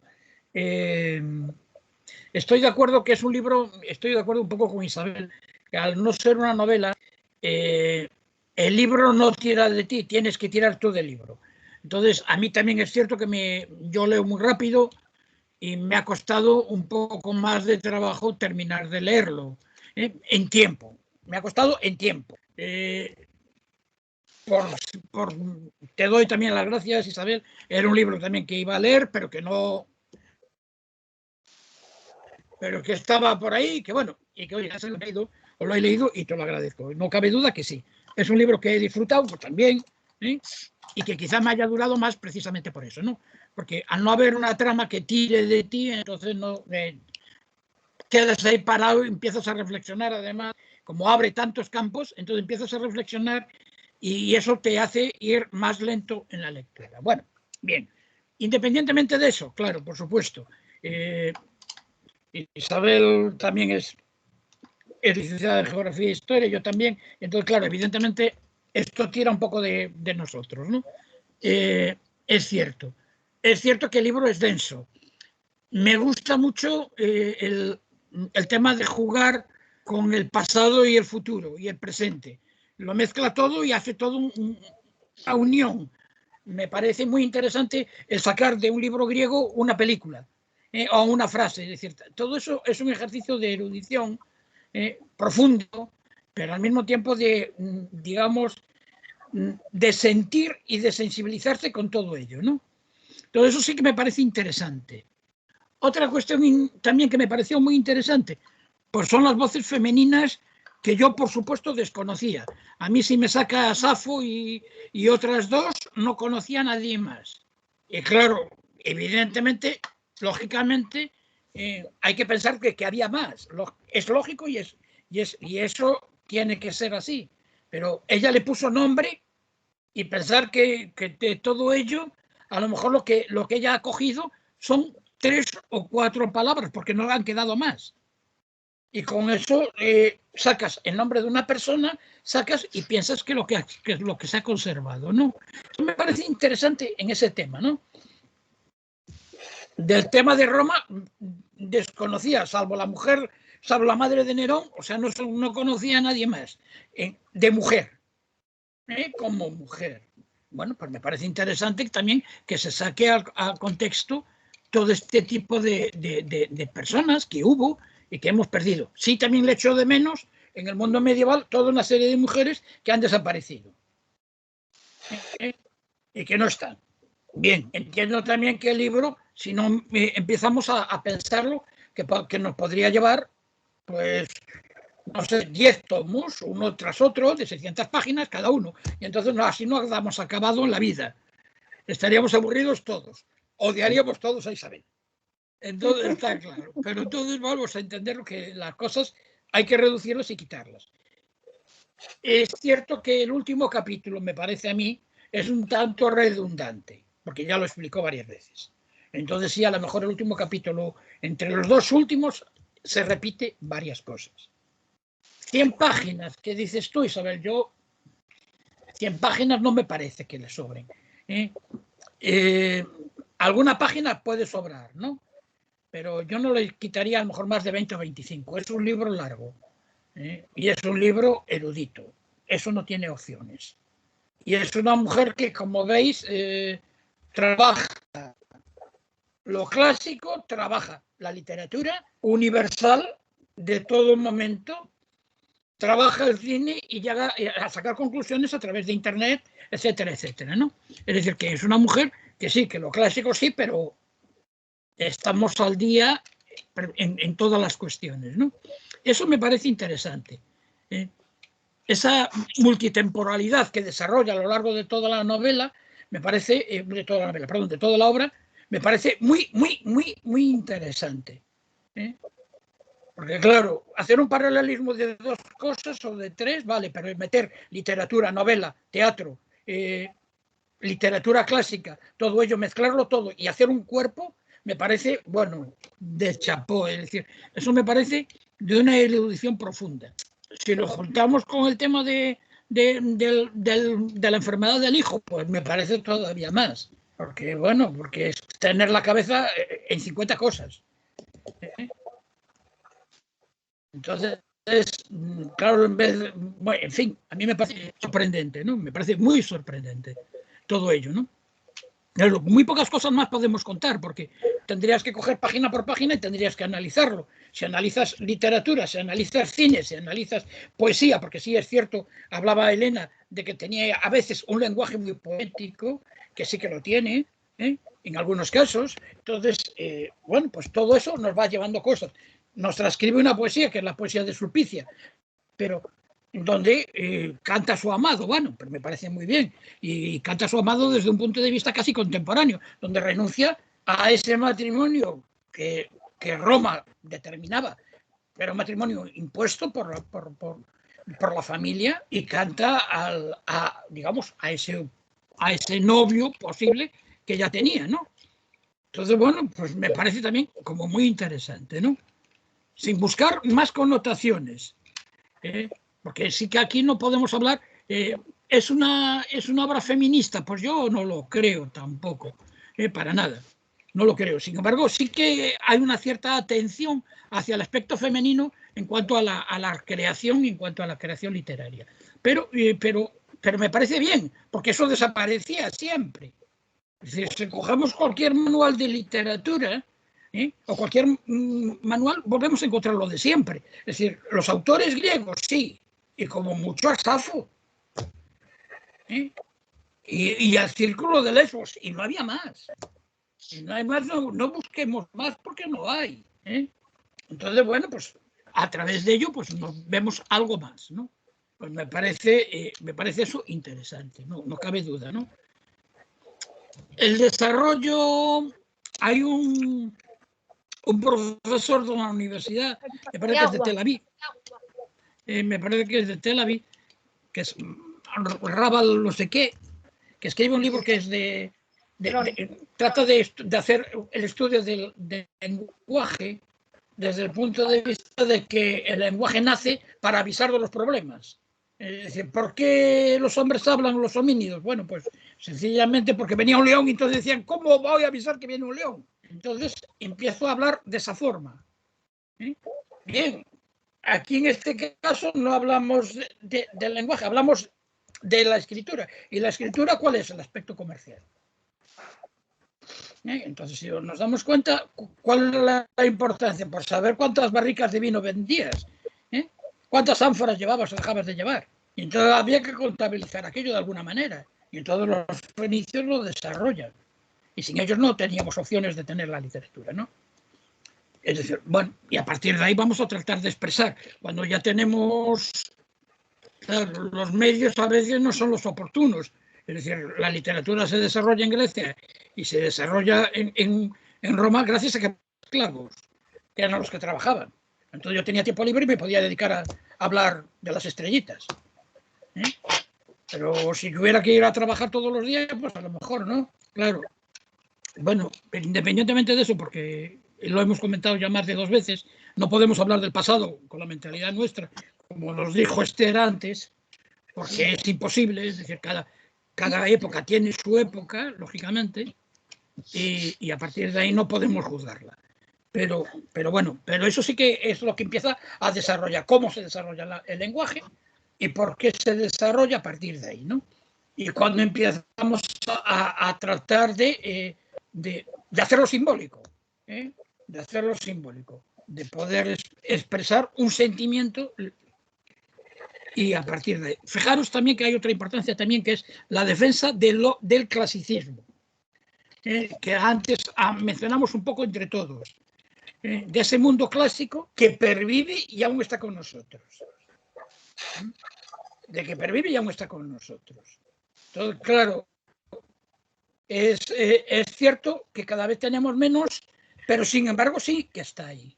Estoy de acuerdo que es un libro, estoy de acuerdo un poco con Isabel, que al no ser una novela, el libro no tira de ti, tienes que tirar tú del libro. Entonces, a mí también es cierto que yo leo muy rápido y me ha costado un poco más de trabajo terminar de leerlo, en tiempo. Me ha costado en tiempo. Te doy también las gracias, Isabel. Era un libro también que iba a leer, pero que estaba por ahí, que bueno, y que hoy ya se lo he leído, o lo he leído y te lo agradezco. No cabe duda que sí. Es un libro que he disfrutado pues, también, y que quizás me haya durado más precisamente por eso, ¿no? Porque al no haber una trama que tire de ti, entonces no... quedas ahí parado y empiezas a reflexionar, además, como abre tantos campos, entonces empiezas a reflexionar y eso te hace ir más lento en la lectura. Bueno, bien, independientemente de eso, claro, por supuesto, Isabel también es licenciada en Geografía e Historia, yo también, entonces, claro, evidentemente esto tira un poco de nosotros, ¿no? Es cierto que el libro es denso. Me gusta mucho el tema de jugar con el pasado y el futuro y el presente. Lo mezcla todo y hace todo una unión. Me parece muy interesante el sacar de un libro griego una película o una frase. Es decir, todo eso es un ejercicio de erudición profundo, pero al mismo tiempo de, digamos, de sentir y de sensibilizarse con todo ello, ¿no? Todo eso sí que me parece interesante. Otra cuestión también que me pareció muy interesante, pues son las voces femeninas que yo, por supuesto, desconocía. A mí, si me saca a Safo y otras dos, no conocía a nadie más. Y claro, evidentemente, lógicamente, hay que pensar que había más. Es lógico y eso tiene que ser así. Pero ella le puso nombre y pensar que de todo ello, a lo mejor lo que ella ha cogido son 3 o 4 palabras, porque no le han quedado más. Y con eso sacas el nombre de una persona, sacas y piensas que es lo que se ha conservado, ¿no? Eso me parece interesante en ese tema, ¿no? Del tema de Roma desconocía, salvo la mujer, salvo la madre de Nerón, o sea, no conocía a nadie más de mujer, como mujer. Bueno, pues me parece interesante también que se saque al contexto todo este tipo de personas que hubo y que hemos perdido. Sí, también le echo de menos en el mundo medieval toda una serie de mujeres que han desaparecido y que no están. Bien, entiendo también que el libro, si no empezamos a pensarlo, que nos podría llevar, pues, no sé, 10 tomos, uno tras otro, de 600 páginas cada uno. Y entonces así no damos acabado en la vida. Estaríamos aburridos todos. Odiaríamos todos a Isabel. Entonces está claro. Pero entonces vamos a entender que las cosas hay que reducirlas y quitarlas. Es cierto que el último capítulo, me parece a mí, es un tanto redundante, porque ya lo explicó varias veces. Entonces sí, a lo mejor el último capítulo, entre los dos últimos, se repite varias cosas. 100 páginas, ¿qué dices tú, Isabel? 100 páginas no me parece que le sobren. Alguna página puede sobrar, ¿no? Pero yo no le quitaría a lo mejor más de 20 o 25. Es un libro largo y es un libro erudito. Eso no tiene opciones. Y es una mujer que, como veis, trabaja lo clásico, trabaja la literatura universal de todo momento, trabaja el cine y llega a sacar conclusiones a través de Internet, etcétera, etcétera, ¿no? Es decir, que es una mujer que sí, que lo clásico sí, pero estamos al día en todas las cuestiones, ¿no? Eso me parece interesante. Esa multitemporalidad que desarrolla a lo largo de toda la novela, me parece, de toda la obra, me parece muy, muy, muy, muy interesante. Porque claro, hacer un paralelismo de 2 cosas o de 3, vale, pero meter literatura, novela, teatro, literatura clásica, todo ello, mezclarlo todo y hacer un cuerpo, me parece, bueno, de chapó. Es decir, eso me parece de una erudición profunda. Si lo juntamos con el tema de la enfermedad del hijo, pues me parece todavía más. Porque, bueno, porque es tener la cabeza en 50 cosas. Entonces, claro, bueno, en fin, a mí me parece sorprendente, ¿no? Me parece muy sorprendente todo ello, ¿no? Muy pocas cosas más podemos contar, porque tendrías que coger página por página y tendrías que analizarlo. Si analizas literatura, si analizas cine, si analizas poesía, porque sí es cierto, hablaba Elena de que tenía a veces un lenguaje muy poético, que sí que lo tiene, en algunos casos. Entonces, bueno, pues todo eso nos va llevando cosas. Nos transcribe una poesía, que es la poesía de Sulpicia, pero donde canta a su amado, bueno, pero me parece muy bien, y canta a su amado desde un punto de vista casi contemporáneo, donde renuncia a ese matrimonio que Roma determinaba era un matrimonio impuesto por la familia y canta digamos, a ese novio posible que ella tenía, ¿no? Entonces, bueno, pues me parece también como muy interesante, ¿no? Sin buscar más connotaciones, porque sí que aquí no podemos hablar, ¿es una obra feminista? Pues yo no lo creo tampoco, para nada, no lo creo. Sin embargo, sí que hay una cierta atención hacia el aspecto femenino en cuanto a la creación y en cuanto a la creación literaria. Pero me parece bien, porque eso desaparecía siempre. Es decir, si cogemos cualquier manual de literatura, o cualquier manual, volvemos a encontrar lo de siempre. Es decir, los autores griegos, sí, y como mucho a Safo, y al Círculo de Lesbos, y no había más. Si no hay más, no busquemos más porque no hay. Entonces, bueno, pues a través de ello pues nos vemos algo más, ¿no? Pues me parece eso interesante, no cabe duda, ¿no? El desarrollo, hay un profesor de una universidad, me parece que es de Tel Aviv, que es Rabal no sé qué, que escribe un libro que es trata de hacer el estudio del lenguaje desde el punto de vista de que el lenguaje nace para avisar de los problemas. Es decir, ¿por qué los hombres hablan los homínidos? Bueno, pues sencillamente porque venía un león y entonces decían, ¿cómo voy a avisar que viene un león? Entonces empiezo a hablar de esa forma. Bien, aquí en este caso no hablamos del lenguaje, hablamos de la escritura. ¿Y la escritura cuál es? El aspecto comercial. Entonces, si nos damos cuenta, ¿cuál es la importancia? Por saber cuántas barricas de vino vendías, cuántas ánforas llevabas o dejabas de llevar. Y entonces había que contabilizar aquello de alguna manera. Y entonces los fenicios lo desarrollan. Y sin ellos no teníamos opciones de tener la literatura, ¿no? Es decir, bueno, y a partir de ahí vamos a tratar de expresar. Cuando ya tenemos los medios, a veces no son los oportunos. Es decir, la literatura se desarrolla en Grecia y se desarrolla en Roma gracias a que esclavos, que eran los que trabajaban. Entonces yo tenía tiempo libre y me podía dedicar a hablar de las estrellitas. Pero si tuviera que ir a trabajar todos los días, pues a lo mejor, ¿no? Claro. Bueno, independientemente de eso, porque lo hemos comentado ya más de 2 veces, no podemos hablar del pasado con la mentalidad nuestra, como nos dijo Esther antes, porque es imposible. Es decir, cada época tiene su época, lógicamente, y a partir de ahí no podemos juzgarla. Pero bueno, pero eso sí que es lo que empieza a desarrollar, cómo se desarrolla el lenguaje y por qué se desarrolla a partir de ahí, ¿no? Y cuando empezamos a tratar de hacerlo simbólico, de hacerlo simbólico, de poder expresar un sentimiento. Y a partir de ahí, fijaros también que hay otra importancia también, que es la defensa del clasicismo, que antes mencionamos un poco entre todos, de ese mundo clásico que pervive y aún está con nosotros. De que pervive y aún está con nosotros. Entonces, claro, es cierto que cada vez tenemos menos, pero sin embargo sí que está ahí.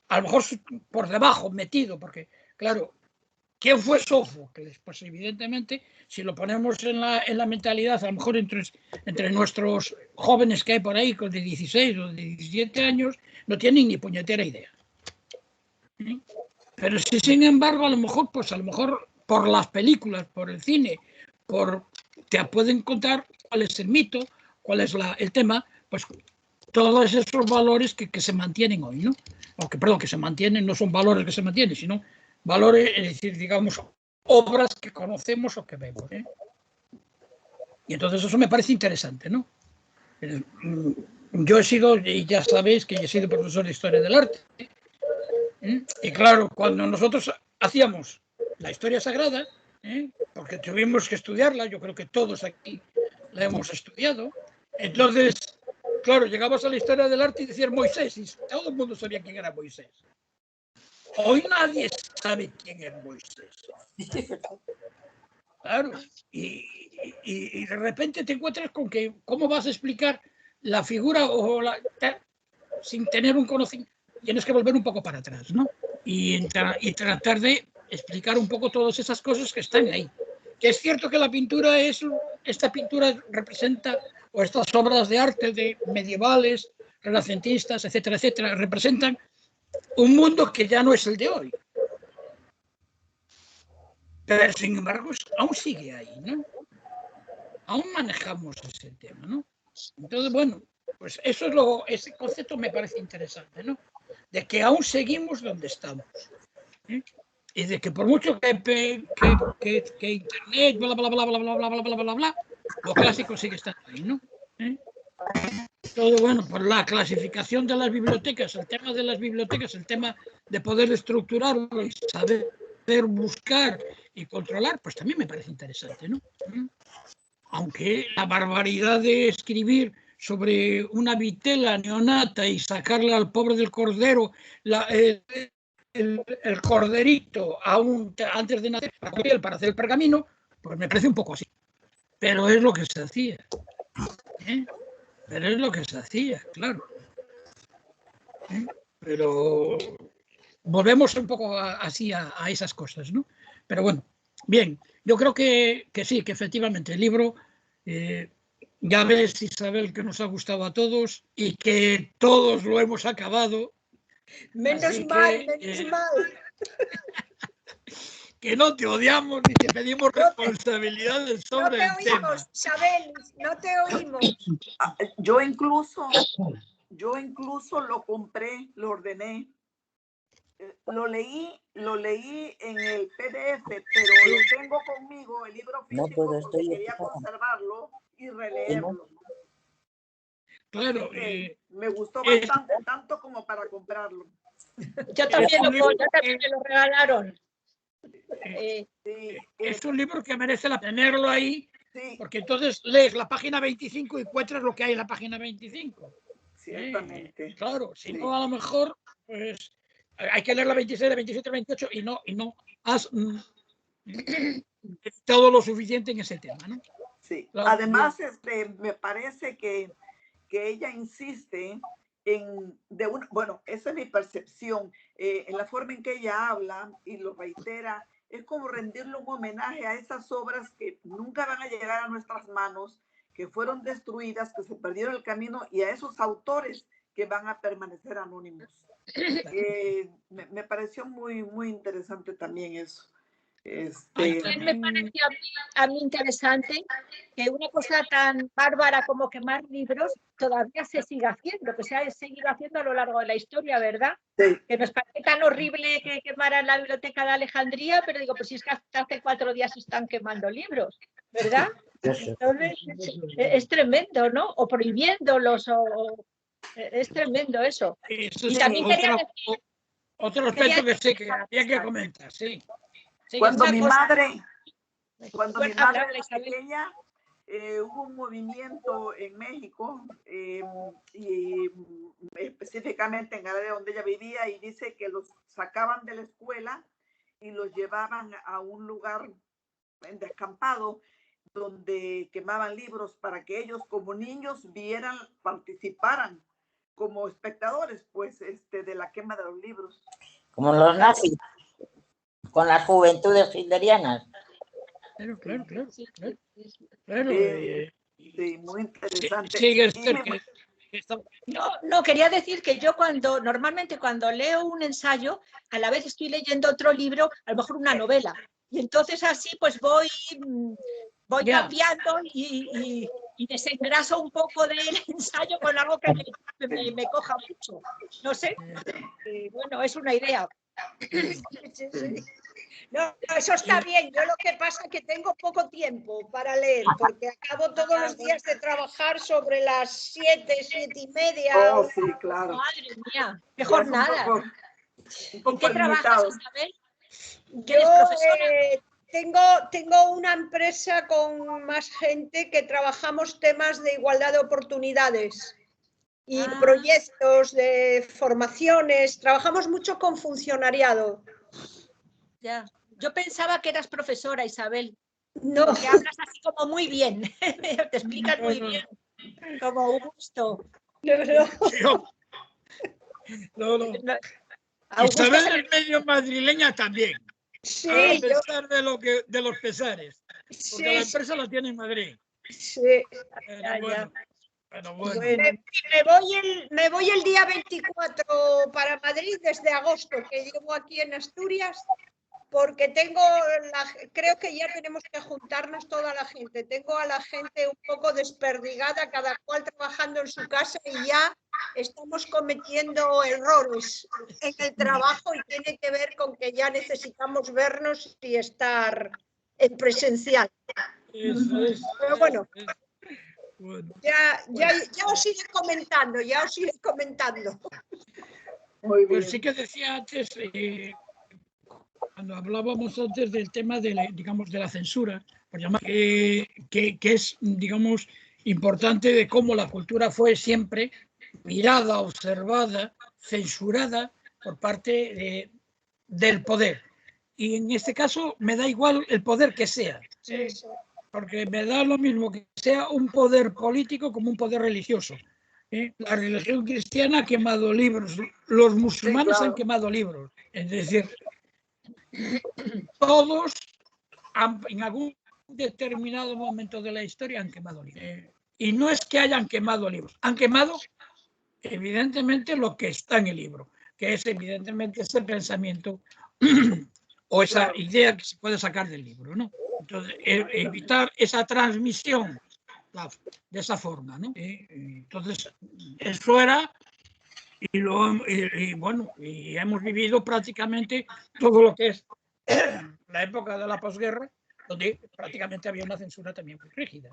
A lo mejor por debajo, metido, porque, claro, ¿quién fue Sófocles? Pues evidentemente, si lo ponemos en la mentalidad, a lo mejor entre nuestros jóvenes que hay por ahí, con de 16 o de 17 años, no tienen ni puñetera idea. Pero si, sin embargo, a lo mejor por las películas, por el cine, te pueden contar cuál es el mito, cuál es el tema, pues todos esos valores que se mantienen hoy, ¿no? Perdón, que se mantienen, no son valores que se mantienen, sino valores, es decir, digamos, obras que conocemos o que vemos. Y entonces eso me parece interesante, ¿no? Yo he sido, y ya sabéis que he sido profesor de Historia del Arte, y claro, cuando nosotros hacíamos la historia sagrada, porque tuvimos que estudiarla, yo creo que todos aquí la hemos estudiado, entonces, claro, llegabas a la historia del arte y decías Moisés, y todo el mundo sabía quién era Moisés. Hoy nadie sabe quién es Moisés. Claro, y de repente te encuentras con que, ¿cómo vas a explicar la figura sin tener un conocimiento tienes que volver un poco para atrás, ¿no? Y tratar de explicar un poco todas esas cosas que están ahí. Que es cierto que la pintura esta pintura representa, o estas obras de arte de medievales, renacentistas, etcétera, etcétera, representan un mundo que ya no es el de hoy. Pero sin embargo, aún sigue ahí, ¿no? Aún manejamos ese tema, ¿no? Entonces, bueno, pues ese concepto me parece interesante, ¿no? De que aún seguimos donde estamos. ¿Eh? Y de que por mucho que internet, bla, bla, bla, bla, bla, bla, bla, bla, bla, bla, lo clásico sigue estando ahí, ¿no? Todo, bueno, por la clasificación de las bibliotecas, el tema de las bibliotecas, el tema de poder estructurarlo y saber buscar y controlar, pues también me parece interesante, ¿no? Aunque la barbaridad de escribir sobre una vitela neonata y sacarle al pobre del cordero el corderito antes de nacer para hacer el pergamino, pues me parece un poco así. Pero es lo que se hacía. Pero es lo que se hacía, claro. Pero volvemos un poco así a esas cosas, ¿no? Pero bueno, bien, yo creo que sí, que efectivamente el libro, ya ves, Isabel, que nos ha gustado a todos y que todos lo hemos acabado. Menos mal, menos mal. Que no te odiamos ni te pedimos responsabilidades sobre el tema. No te oímos, Isabel, no te oímos. Yo incluso lo compré, lo ordené. Lo leí en el PDF, pero lo tengo conmigo, el libro físico, porque quería conservarlo y releerlo. Claro. Me gustó bastante, tanto como para comprarlo. Yo también me lo regalaron. Es un libro que merece la pena tenerlo ahí, porque entonces lees la página 25 y encuentras lo que hay en la página 25. Ciertamente. Claro, si no, a lo mejor, pues hay que leer la 26, la 27, la 28 y no has todo lo suficiente en ese tema, ¿no? Sí. Claro. Además, me parece que ella insiste bueno, esa es mi percepción, en la forma en que ella habla y lo reitera, es como rendirle un homenaje a esas obras que nunca van a llegar a nuestras manos, que fueron destruidas, que se perdieron el camino, y a esos autores que van a permanecer anónimos. Me pareció muy, muy interesante también eso. También me pareció a mí interesante que una cosa tan bárbara como quemar libros todavía se siga haciendo, que se ha seguido haciendo a lo largo de la historia, ¿verdad? Sí. Que nos parece tan horrible que quemaran la biblioteca de Alejandría, pero digo, pues si es que hasta hace 4 días se están quemando libros, ¿verdad? Entonces es tremendo, ¿no? O prohibiéndolos, es tremendo eso. Eso y es también quería decir, otro aspecto que sí que había que comentar, sí. Cuando mi madre era pequeña, hubo un movimiento en México y específicamente en el área donde ella vivía, y dice que los sacaban de la escuela y los llevaban a un lugar en descampado donde quemaban libros para que ellos como niños participaran como espectadores, pues, de la quema de los libros. Como los nazis, con las juventudes hitlerianas. Claro. Sí, muy interesante. No, quería decir que yo normalmente cuando leo un ensayo, a la vez estoy leyendo otro libro, a lo mejor una novela. Y entonces así pues voy cambiando y desengraso un poco del ensayo con algo que me coja mucho. No sé, bueno, es una idea. Sí. No, eso está bien. Yo lo que pasa es que tengo poco tiempo para leer, porque acabo todos los días de trabajar sobre las 7, 7:30. Oh, sí, claro. Madre mía, qué jornada. ¿En qué trabajas, Isabel? Yo tengo una empresa con más gente que trabajamos temas de igualdad de oportunidades y proyectos de formaciones. Trabajamos mucho con funcionariado. Ya. Yo pensaba que eras profesora, Isabel. No. Porque hablas así como muy bien. Te explicas muy bien. Como un gusto. No. No, no. Augusta Isabel se- es medio madrileña también, a Sí, pesar de los pesares, porque la sí, empresa la tiene en Madrid. sí. Pero Ya, bueno, pero bueno. Bueno, Me voy el día 24 para Madrid desde agosto, que llevo aquí en Asturias, porque creo que ya tenemos que juntarnos toda la gente. Tengo a la gente un poco desperdigada, cada cual trabajando en su casa y ya estamos cometiendo errores en el trabajo y tiene que ver con que ya necesitamos vernos y estar en presencial. Eso es. Pero bueno, Bueno. ya os iré comentando, ya os iré comentando. Muy Pues bien. sí que decía antes, cuando hablábamos antes del tema de la censura, por llamar, que es, digamos, importante de cómo la cultura fue siempre mirada, observada, censurada por parte del poder. Y en este caso me da igual el poder que sea, porque me da lo mismo que sea un poder político como un poder religioso. La religión cristiana ha quemado libros, los musulmanes claro. han quemado libros, es decir, todos en algún determinado momento de la historia han quemado libros. Y no es que hayan quemado libros, han quemado evidentemente lo que está en el libro, que es evidentemente ese pensamiento o esa idea que se puede sacar del libro, ¿no? Entonces, evitar esa transmisión de esa forma, ¿no? Entonces, eso era, y bueno, y hemos vivido prácticamente todo lo que es la época de la posguerra, donde prácticamente había una censura también muy rígida.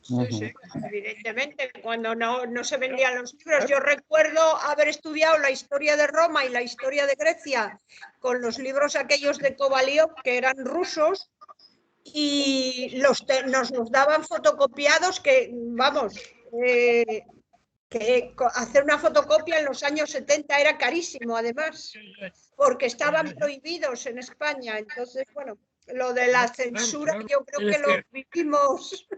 Sí, evidentemente, cuando no se vendían los libros. Yo recuerdo haber estudiado la historia de Roma y la historia de Grecia con los libros aquellos de Kovalyov, que eran rusos, y nos daban fotocopiados que, vamos, que hacer una fotocopia en los años 70 era carísimo, además, porque estaban prohibidos en España. Entonces, bueno, lo de la censura, claro. yo creo que lo vivimos.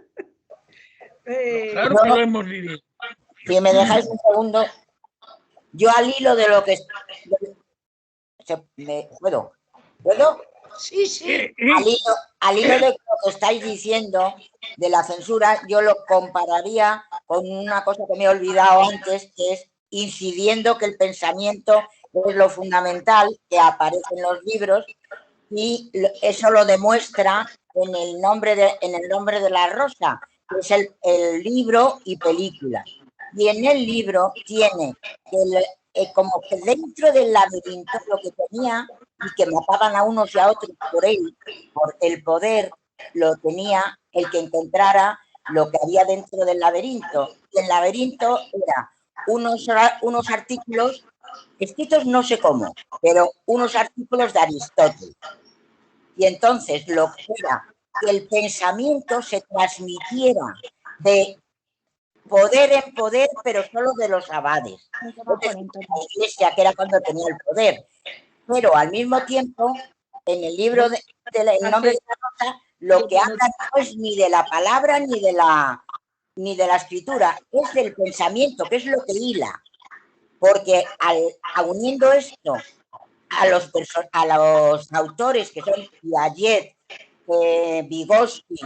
Claro que lo hemos vivido. Si me dejáis un segundo, yo al hilo de lo que... ¿Puedo? Sí, sí. Al hilo de lo que estáis diciendo de la censura, yo lo compararía con una cosa que me he olvidado antes, que es incidiendo que el pensamiento es lo fundamental que aparece en los libros, y eso lo demuestra en el nombre de la rosa, que es el libro y película. Y en el libro tiene como que dentro del laberinto lo que tenía, y que mataban a unos y a otros por él, por el poder, lo tenía el que encontrara lo que había dentro del laberinto. Y el laberinto era unos artículos escritos no sé cómo, pero unos artículos de Aristóteles. Y entonces lo que era que el pensamiento se transmitiera de poder en poder, pero solo de los abades. Entonces, la iglesia, que era cuando tenía el poder. Pero al mismo tiempo, en el libro El nombre de la rosa, lo que habla no es ni de la palabra ni de la escritura, es del pensamiento, que es lo que hila. Porque uniendo esto a los autores que son Piaget, Vygotsky,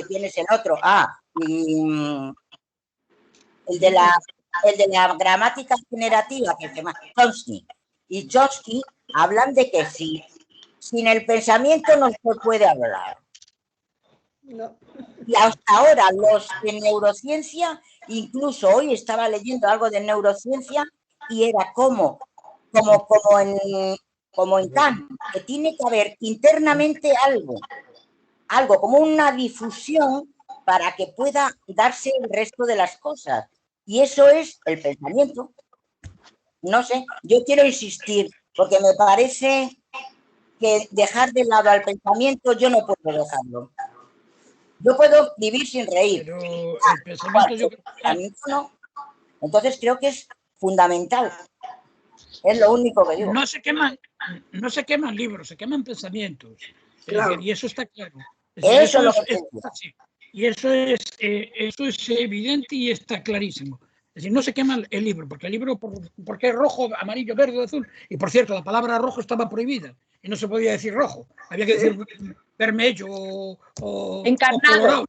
¿quién es el otro? El de la gramática generativa, que se llama Chomsky. Y Chomsky hablan de que sin el pensamiento no se puede hablar. No. Y hasta ahora los de neurociencia, incluso hoy estaba leyendo algo de neurociencia, y era como en Kant, que tiene que haber internamente algo como una difusión para que pueda darse el resto de las cosas. Y eso es el pensamiento. No sé, yo quiero insistir, porque me parece que dejar de lado al pensamiento, yo no puedo dejarlo. Yo puedo vivir sin reír. Pero el pensamiento yo creo que... no. Entonces creo que es fundamental. Es lo único que digo. No se queman libros, se queman pensamientos. Claro. Y eso está claro. Eso y eso es evidente y está clarísimo. Es decir, no se quema el libro, porque el libro, porque es rojo, amarillo, verde, azul. Y por cierto, la palabra rojo estaba prohibida y no se podía decir rojo. Había que decir vermelho o encarnado.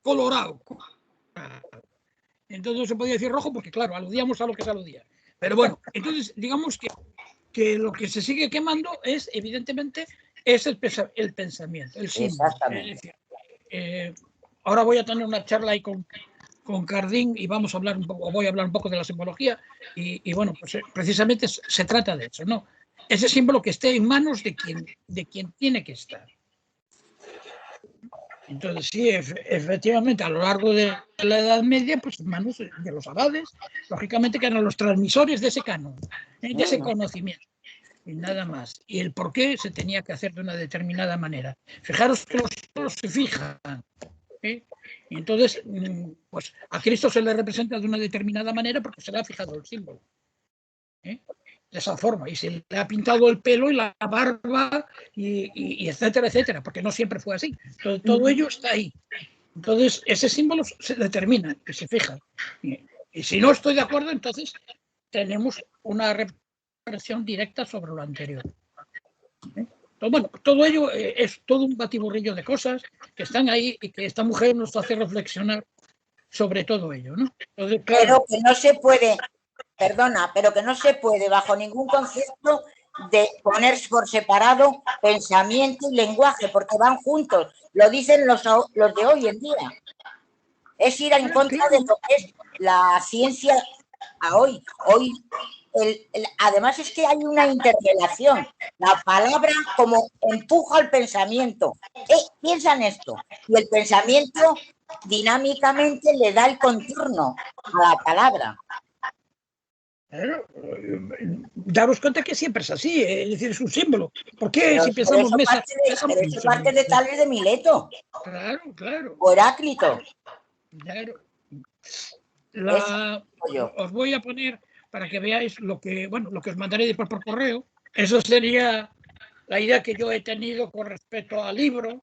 Colorado. Entonces no se podía decir rojo porque, claro, aludíamos a lo que se aludía. Pero bueno, entonces digamos que lo que se sigue quemando es, evidentemente, es el pensamiento, el símbolo. Exactamente. Ahora voy a tener una charla ahí con Cardín y vamos a hablar un poco, voy a hablar un poco de la simbología y bueno, pues precisamente se trata de eso, ¿no? Ese símbolo que esté en manos de quien tiene que estar. Entonces, sí, efectivamente, a lo largo de la Edad Media, pues en manos de los abades, lógicamente que eran los transmisores de ese canon, de ese conocimiento, y nada más. Y el por qué se tenía que hacer de una determinada manera. Fijaros que los símbolos se fijan, y entonces, pues a Cristo se le representa de una determinada manera porque se le ha fijado el símbolo. De esa forma, y se le ha pintado el pelo y la barba y etcétera, etcétera, porque no siempre fue así. Entonces, todo ello está ahí. Entonces, ese símbolo se determina y se fija. Y si no estoy de acuerdo, entonces tenemos una representación directa sobre lo anterior. Entonces, bueno, todo ello es todo un batiburrillo de cosas que están ahí y que esta mujer nos hace reflexionar sobre todo ello, ¿no? Entonces, claro, pero que no se puede, perdona, pero que no se puede bajo ningún concepto de poner por separado pensamiento y lenguaje, porque van juntos, lo dicen los de hoy en día. Es ir en contra de lo que es la ciencia a hoy. Además es que hay una interrelación. La palabra como empuja al pensamiento. Piensa en esto. Y el pensamiento dinámicamente le da el contorno a la palabra. Daros cuenta que siempre es así, es decir, es un símbolo. ¿Por qué si pensamos mesa? Eso parte de Tales de Mileto. Claro. O Heráclito. Claro. Os voy a poner para que veáis lo que os mandaré después por correo. Eso sería la idea que yo he tenido con respecto al libro.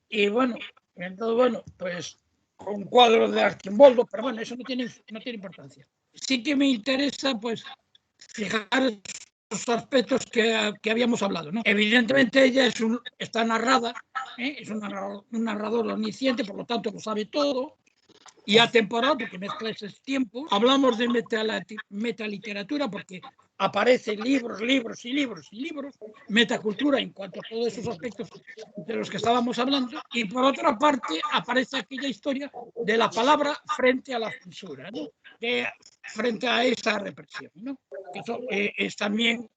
Y bueno, entonces, bueno, pues un cuadro de Arquimboldo, pero bueno, eso no tiene importancia. Sí que me interesa, pues, fijar los aspectos que habíamos hablado, ¿no? Evidentemente ella está narrada, es un narrador omnisciente, por lo tanto lo sabe todo, y atemporal, porque mezcla esos tiempos. Hablamos de metaliteratura porque aparecen libros, metacultura en cuanto a todos esos aspectos de los que estábamos hablando, y por otra parte aparece aquella historia de la palabra frente a la censura, ¿no? Frente a esa represión, ¿no? Eso es también,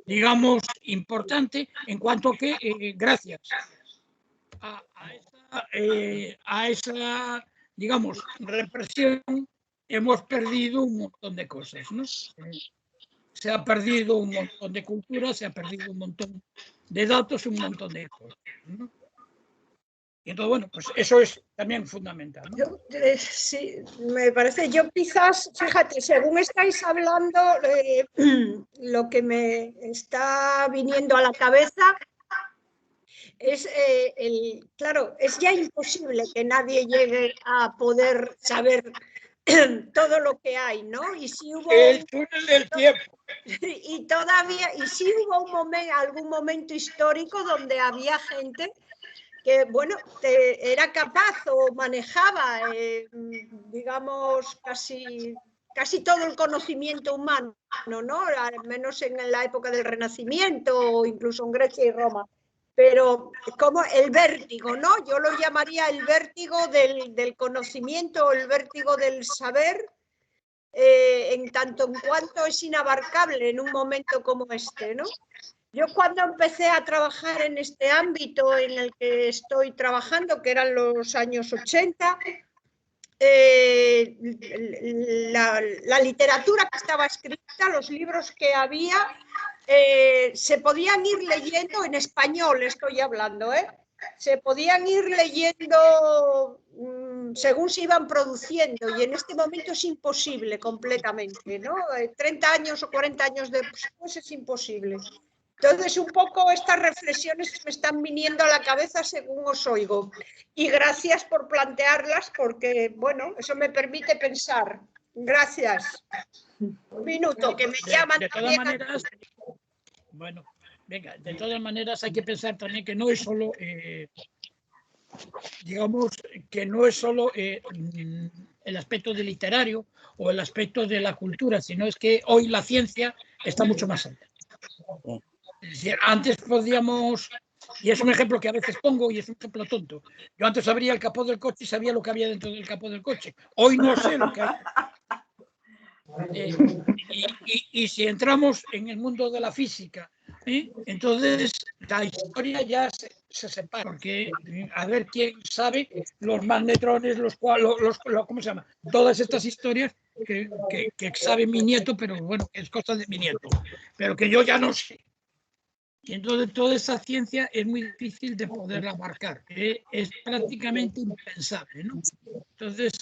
digamos, importante en cuanto que gracias a esa digamos, represión, hemos perdido un montón de cosas, ¿no? Se ha perdido un montón de cultura, se ha perdido un montón de datos, un montón de cosas, ¿no? Y entonces, bueno, pues eso es también fundamental, ¿no? Sí, me parece, yo quizás, fíjate, según estáis hablando, lo que me está viniendo a la cabeza es, claro, es ya imposible que nadie llegue a poder saber todo lo que hay, ¿no? Y si hubo el túnel del tiempo. Y sí hubo algún momento histórico donde había gente que, bueno, era capaz o manejaba, digamos, casi todo el conocimiento humano, ¿no? Al menos en la época del Renacimiento o incluso en Grecia y Roma. Pero como el vértigo, ¿no? Yo lo llamaría el vértigo del conocimiento, el vértigo del saber, en tanto en cuanto es inabarcable en un momento como este, ¿no? Yo cuando empecé a trabajar en este ámbito en el que estoy trabajando, que eran los años 80, la literatura que estaba escrita, los libros que había, se podían ir leyendo en español, estoy hablando, se podían ir leyendo según se iban produciendo, y en este momento es imposible completamente, ¿no? 30 años o 40 años después es imposible. Entonces, un poco estas reflexiones me están viniendo a la cabeza según os oigo. Y gracias por plantearlas, porque, bueno, eso me permite pensar. Gracias. Un minuto, que me llaman de todas también. maneras, bueno, venga, de todas maneras hay que pensar también que no es solo, digamos, que no es solo el aspecto de literario o el aspecto de la cultura, sino es que hoy la ciencia está mucho más allá. Es decir, antes podíamos, y es un ejemplo que a veces pongo y es un ejemplo tonto, yo antes abría el capó del coche y sabía lo que había dentro del capó del coche. Hoy no sé lo que hay. Y si entramos en el mundo de la física, entonces la historia ya se separa, porque a ver quién sabe los magnetrones, ¿cómo se llama? Todas estas historias que sabe mi nieto, pero bueno, es cosa de mi nieto, pero que yo ya no sé. Y entonces toda esa ciencia es muy difícil de poderla abarcar, es prácticamente impensable, ¿no? Entonces,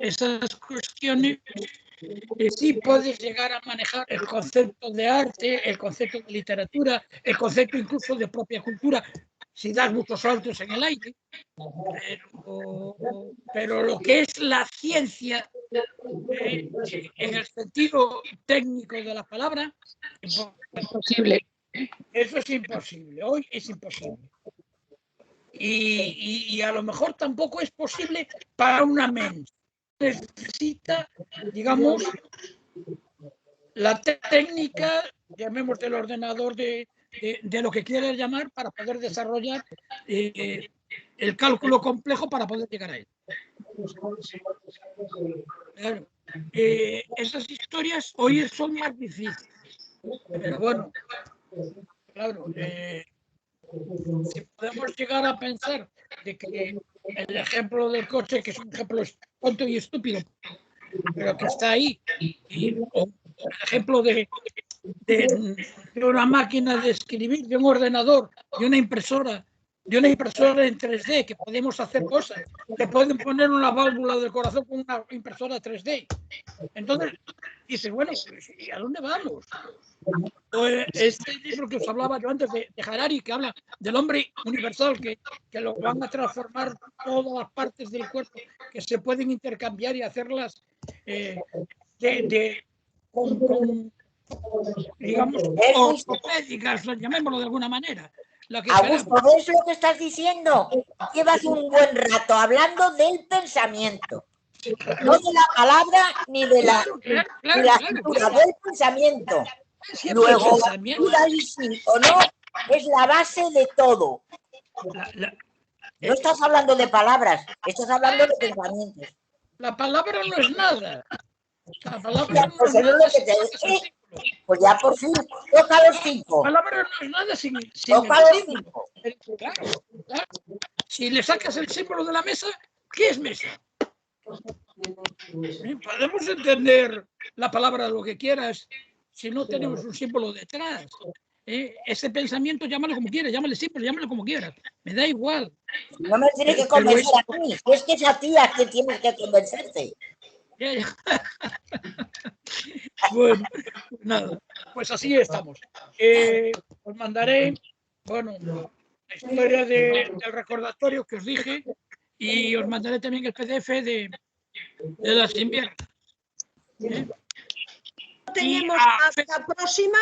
esas cuestiones sí puedes llegar a manejar el concepto de arte, el concepto de literatura, el concepto incluso de propia cultura, si das muchos saltos en el aire, pero lo que es la ciencia, en el sentido técnico de la palabra, es imposible. Eso es imposible, hoy es imposible. Y a lo mejor tampoco es posible para una mente. Necesita, digamos, la técnica, llamemos del ordenador, de lo que quieras llamar, para poder desarrollar el cálculo complejo para poder llegar a él. Claro, esas historias hoy son más difíciles, pero bueno, claro, si podemos llegar a pensar de que el ejemplo del coche, que es un ejemplo tonto y estúpido, pero que está ahí, o el ejemplo de una máquina de escribir, de un ordenador, de una impresora en 3D, que podemos hacer cosas, que pueden poner una válvula del corazón con una impresora 3D. Entonces, dice, bueno, ¿y a dónde vamos? Este libro que os hablaba yo antes de Harari, que habla del hombre universal, que lo van a transformar todas las partes del cuerpo, que se pueden intercambiar y hacerlas con digamos, ortopédicas, llamémoslo de alguna manera. Augusto, ¿ves lo que estás diciendo? Llevas un buen rato hablando del pensamiento. No de la palabra ni de la escritura, del pensamiento. Luego, sí o no, es la base de todo. No estás hablando de palabras, estás hablando de pensamientos. La palabra no es nada. La palabra no es nada. Pues ya por fin, toca los 5. La palabra no es nada sin toca el los símbolo. Claro. Si le sacas el símbolo de la mesa, ¿qué es mesa? Podemos entender la palabra lo que quieras si no tenemos un símbolo detrás. Ese pensamiento, llámalo como quieras, llámale símbolo, llámalo como quieras. Me da igual. No me tienes que convencer a ti. Es que es a ti a quien tienes que convencerte. Bueno, nada, pues así estamos. Os mandaré, bueno, la historia del recordatorio que os dije, y os mandaré también el PDF de las inviernas. ¿Tenemos hasta próxima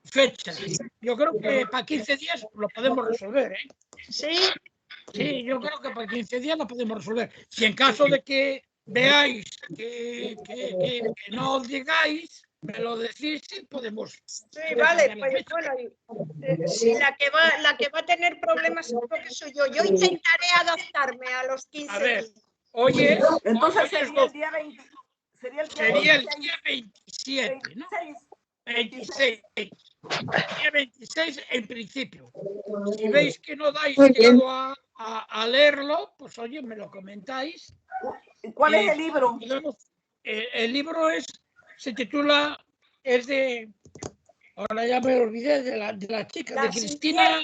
fecha? Yo creo que para 15 días lo podemos resolver, ¿eh? Sí. Sí, yo creo que para 15 días lo podemos resolver. Si en caso de que veáis que no os llegáis, me lo decís y podemos. Sí, vale, pues bueno, si la que va a tener problemas creo que soy yo. Yo intentaré adaptarme a los 15 a ver, días. Oye, entonces sería el día 20. Sería el día 27, ¿no? 26. Día 26 en principio. Si veis que no dais llegado a leerlo, pues oye, me lo comentáis. ¿Cuál es el libro? El libro se titula, es de, ahora ya me olvidé de la chica, de Cristina.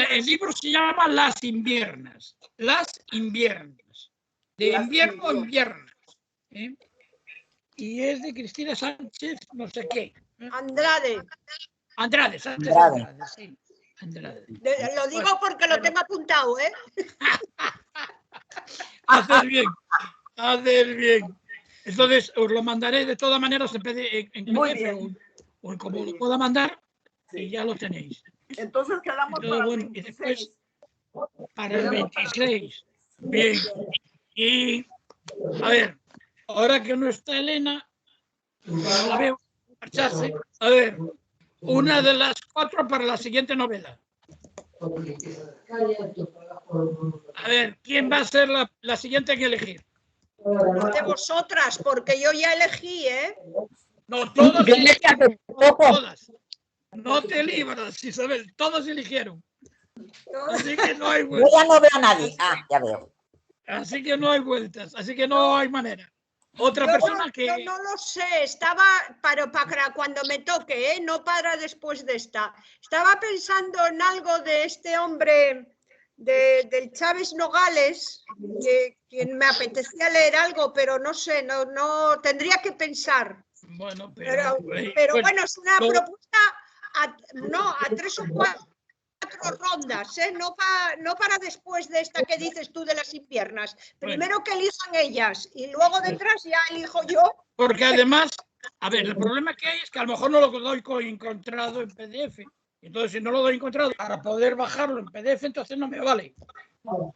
El libro se llama Las Inviernas. Las Inviernas. De invierno a inviernas. Y es de Cristina Sánchez, no sé qué. Andrade. Andrade, ¿sabes? Andrade. Andrade, sí. Andrade. Lo digo porque lo tengo apuntado, ¿eh? Haces bien, haces bien. Entonces, os lo mandaré de todas maneras en Muy PDF bien. o como lo pueda mandar y Sí. ya lo tenéis. Entonces quedamos Entonces, para el bueno, y 26. después para el 26. Bien. Y, a ver, ahora que no está Elena, no la veo marcharse. A ver, una de las 4 para la siguiente novela. A ver, ¿quién va a ser la siguiente que elegir? De vosotras, porque yo ya elegí, ¿eh? No, todos Yo elegí hace poco. todas. No te libras, Isabel, todos eligieron. Así que no hay Yo vueltas. ya no veo a nadie. Ah, ya veo. Así que no hay vueltas, así que no hay manera. Otra Yo persona que... Yo no lo sé, estaba para cuando me toque, ¿eh? No para después de esta. Estaba pensando en algo de este hombre, del Chávez Nogales, que me apetecía leer algo, pero no sé, no tendría que pensar. Bueno, Pero bueno, bueno, es una no, propuesta a 3 o 4 rondas, ¿eh? No para después de esta que dices tú de las inviernas. Primero que elijan ellas y luego detrás ya elijo yo. porque además, a ver, el problema que hay es que a lo mejor no lo doy encontrado en PDF. Entonces, si no lo doy encontrado para poder bajarlo en PDF, entonces no me vale.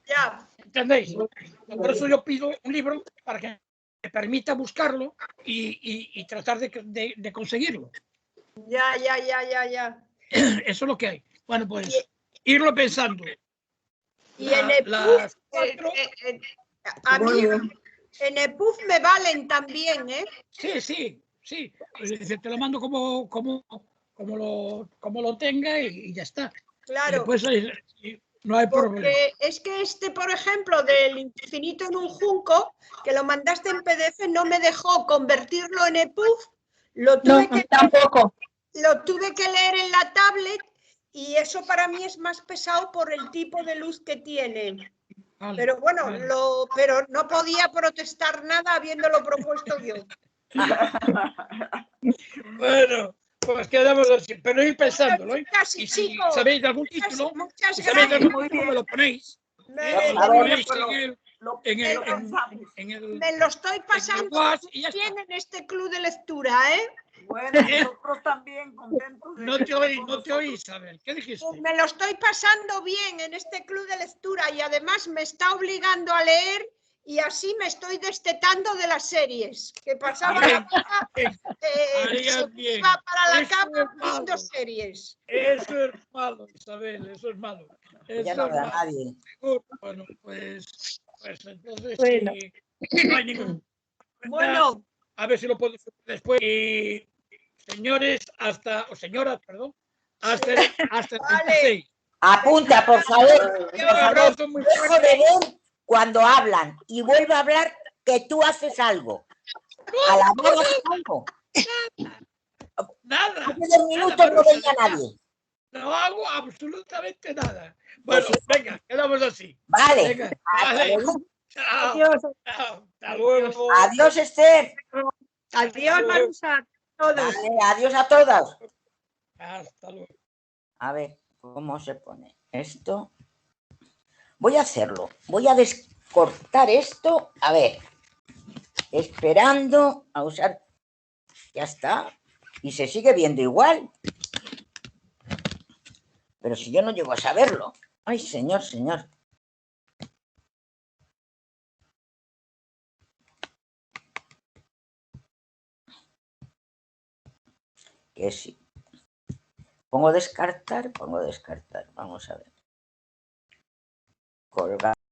Ya. ¿Entendéis? Por eso yo pido un libro para que me permita buscarlo y tratar de conseguirlo. Ya. Eso es lo que hay. Bueno, pues irlo pensando. Y en EPUF, a mí en EPUF me valen también, ¿eh? Sí. Te lo mando como lo tenga y ya está. Claro. Después no hay problema. Porque es que por ejemplo, del infinito en un junco, que lo mandaste en PDF, no me dejó convertirlo en EPUB. Lo tuve que leer en la tablet y eso para mí es más pesado por el tipo de luz que tiene. Vale, pero bueno, vale. pero no podía protestar nada habiéndolo propuesto yo. Bueno, pues quedamos así, pero ir pensándolo, ¿eh? Chicas y Y si chicos, sabéis de algún título, muchas gracias. me lo ponéis. Me Lo ponéis lo estoy pasando bien en este club de lectura, ¿eh? Bueno, nosotros también contentos. No te oí, Isabel. ¿Qué dijiste? Me lo estoy pasando bien en este club de lectura y además me está obligando a leer y así me estoy destetando de las series. Que pasaba la cosa, se iba para la cama viendo series. Eso es malo, Isabel, eso es malo. Ya no veo a nadie. Bueno, pues entonces no hay ningún... Bueno. A ver si lo puedo hacer después. Y señores, señoras, perdón, hasta el 26. Apunta, por favor. Un abrazo muy fuerte. Dejo de ver cuando hablan y vuelvo a hablar que tú haces algo. A la hora haces algo. Nada. Hace 2 minutos no veía a nadie. No hago absolutamente nada. Bueno, venga, quedamos así. Vale. Venga, vale. Chao. Adiós. Chao. Hasta luego. Adiós, Esther. Adiós, Marusa. A todos. Vale, adiós a todos. Hasta luego. A ver, ¿cómo se pone esto? Voy a hacerlo. Voy a descortar esto. A ver. Esperando a usar. Ya está. Y se sigue viendo igual. Pero si yo no llego a saberlo. Ay, señor. Que sí. Pongo descartar. Vamos a ver. Colgar.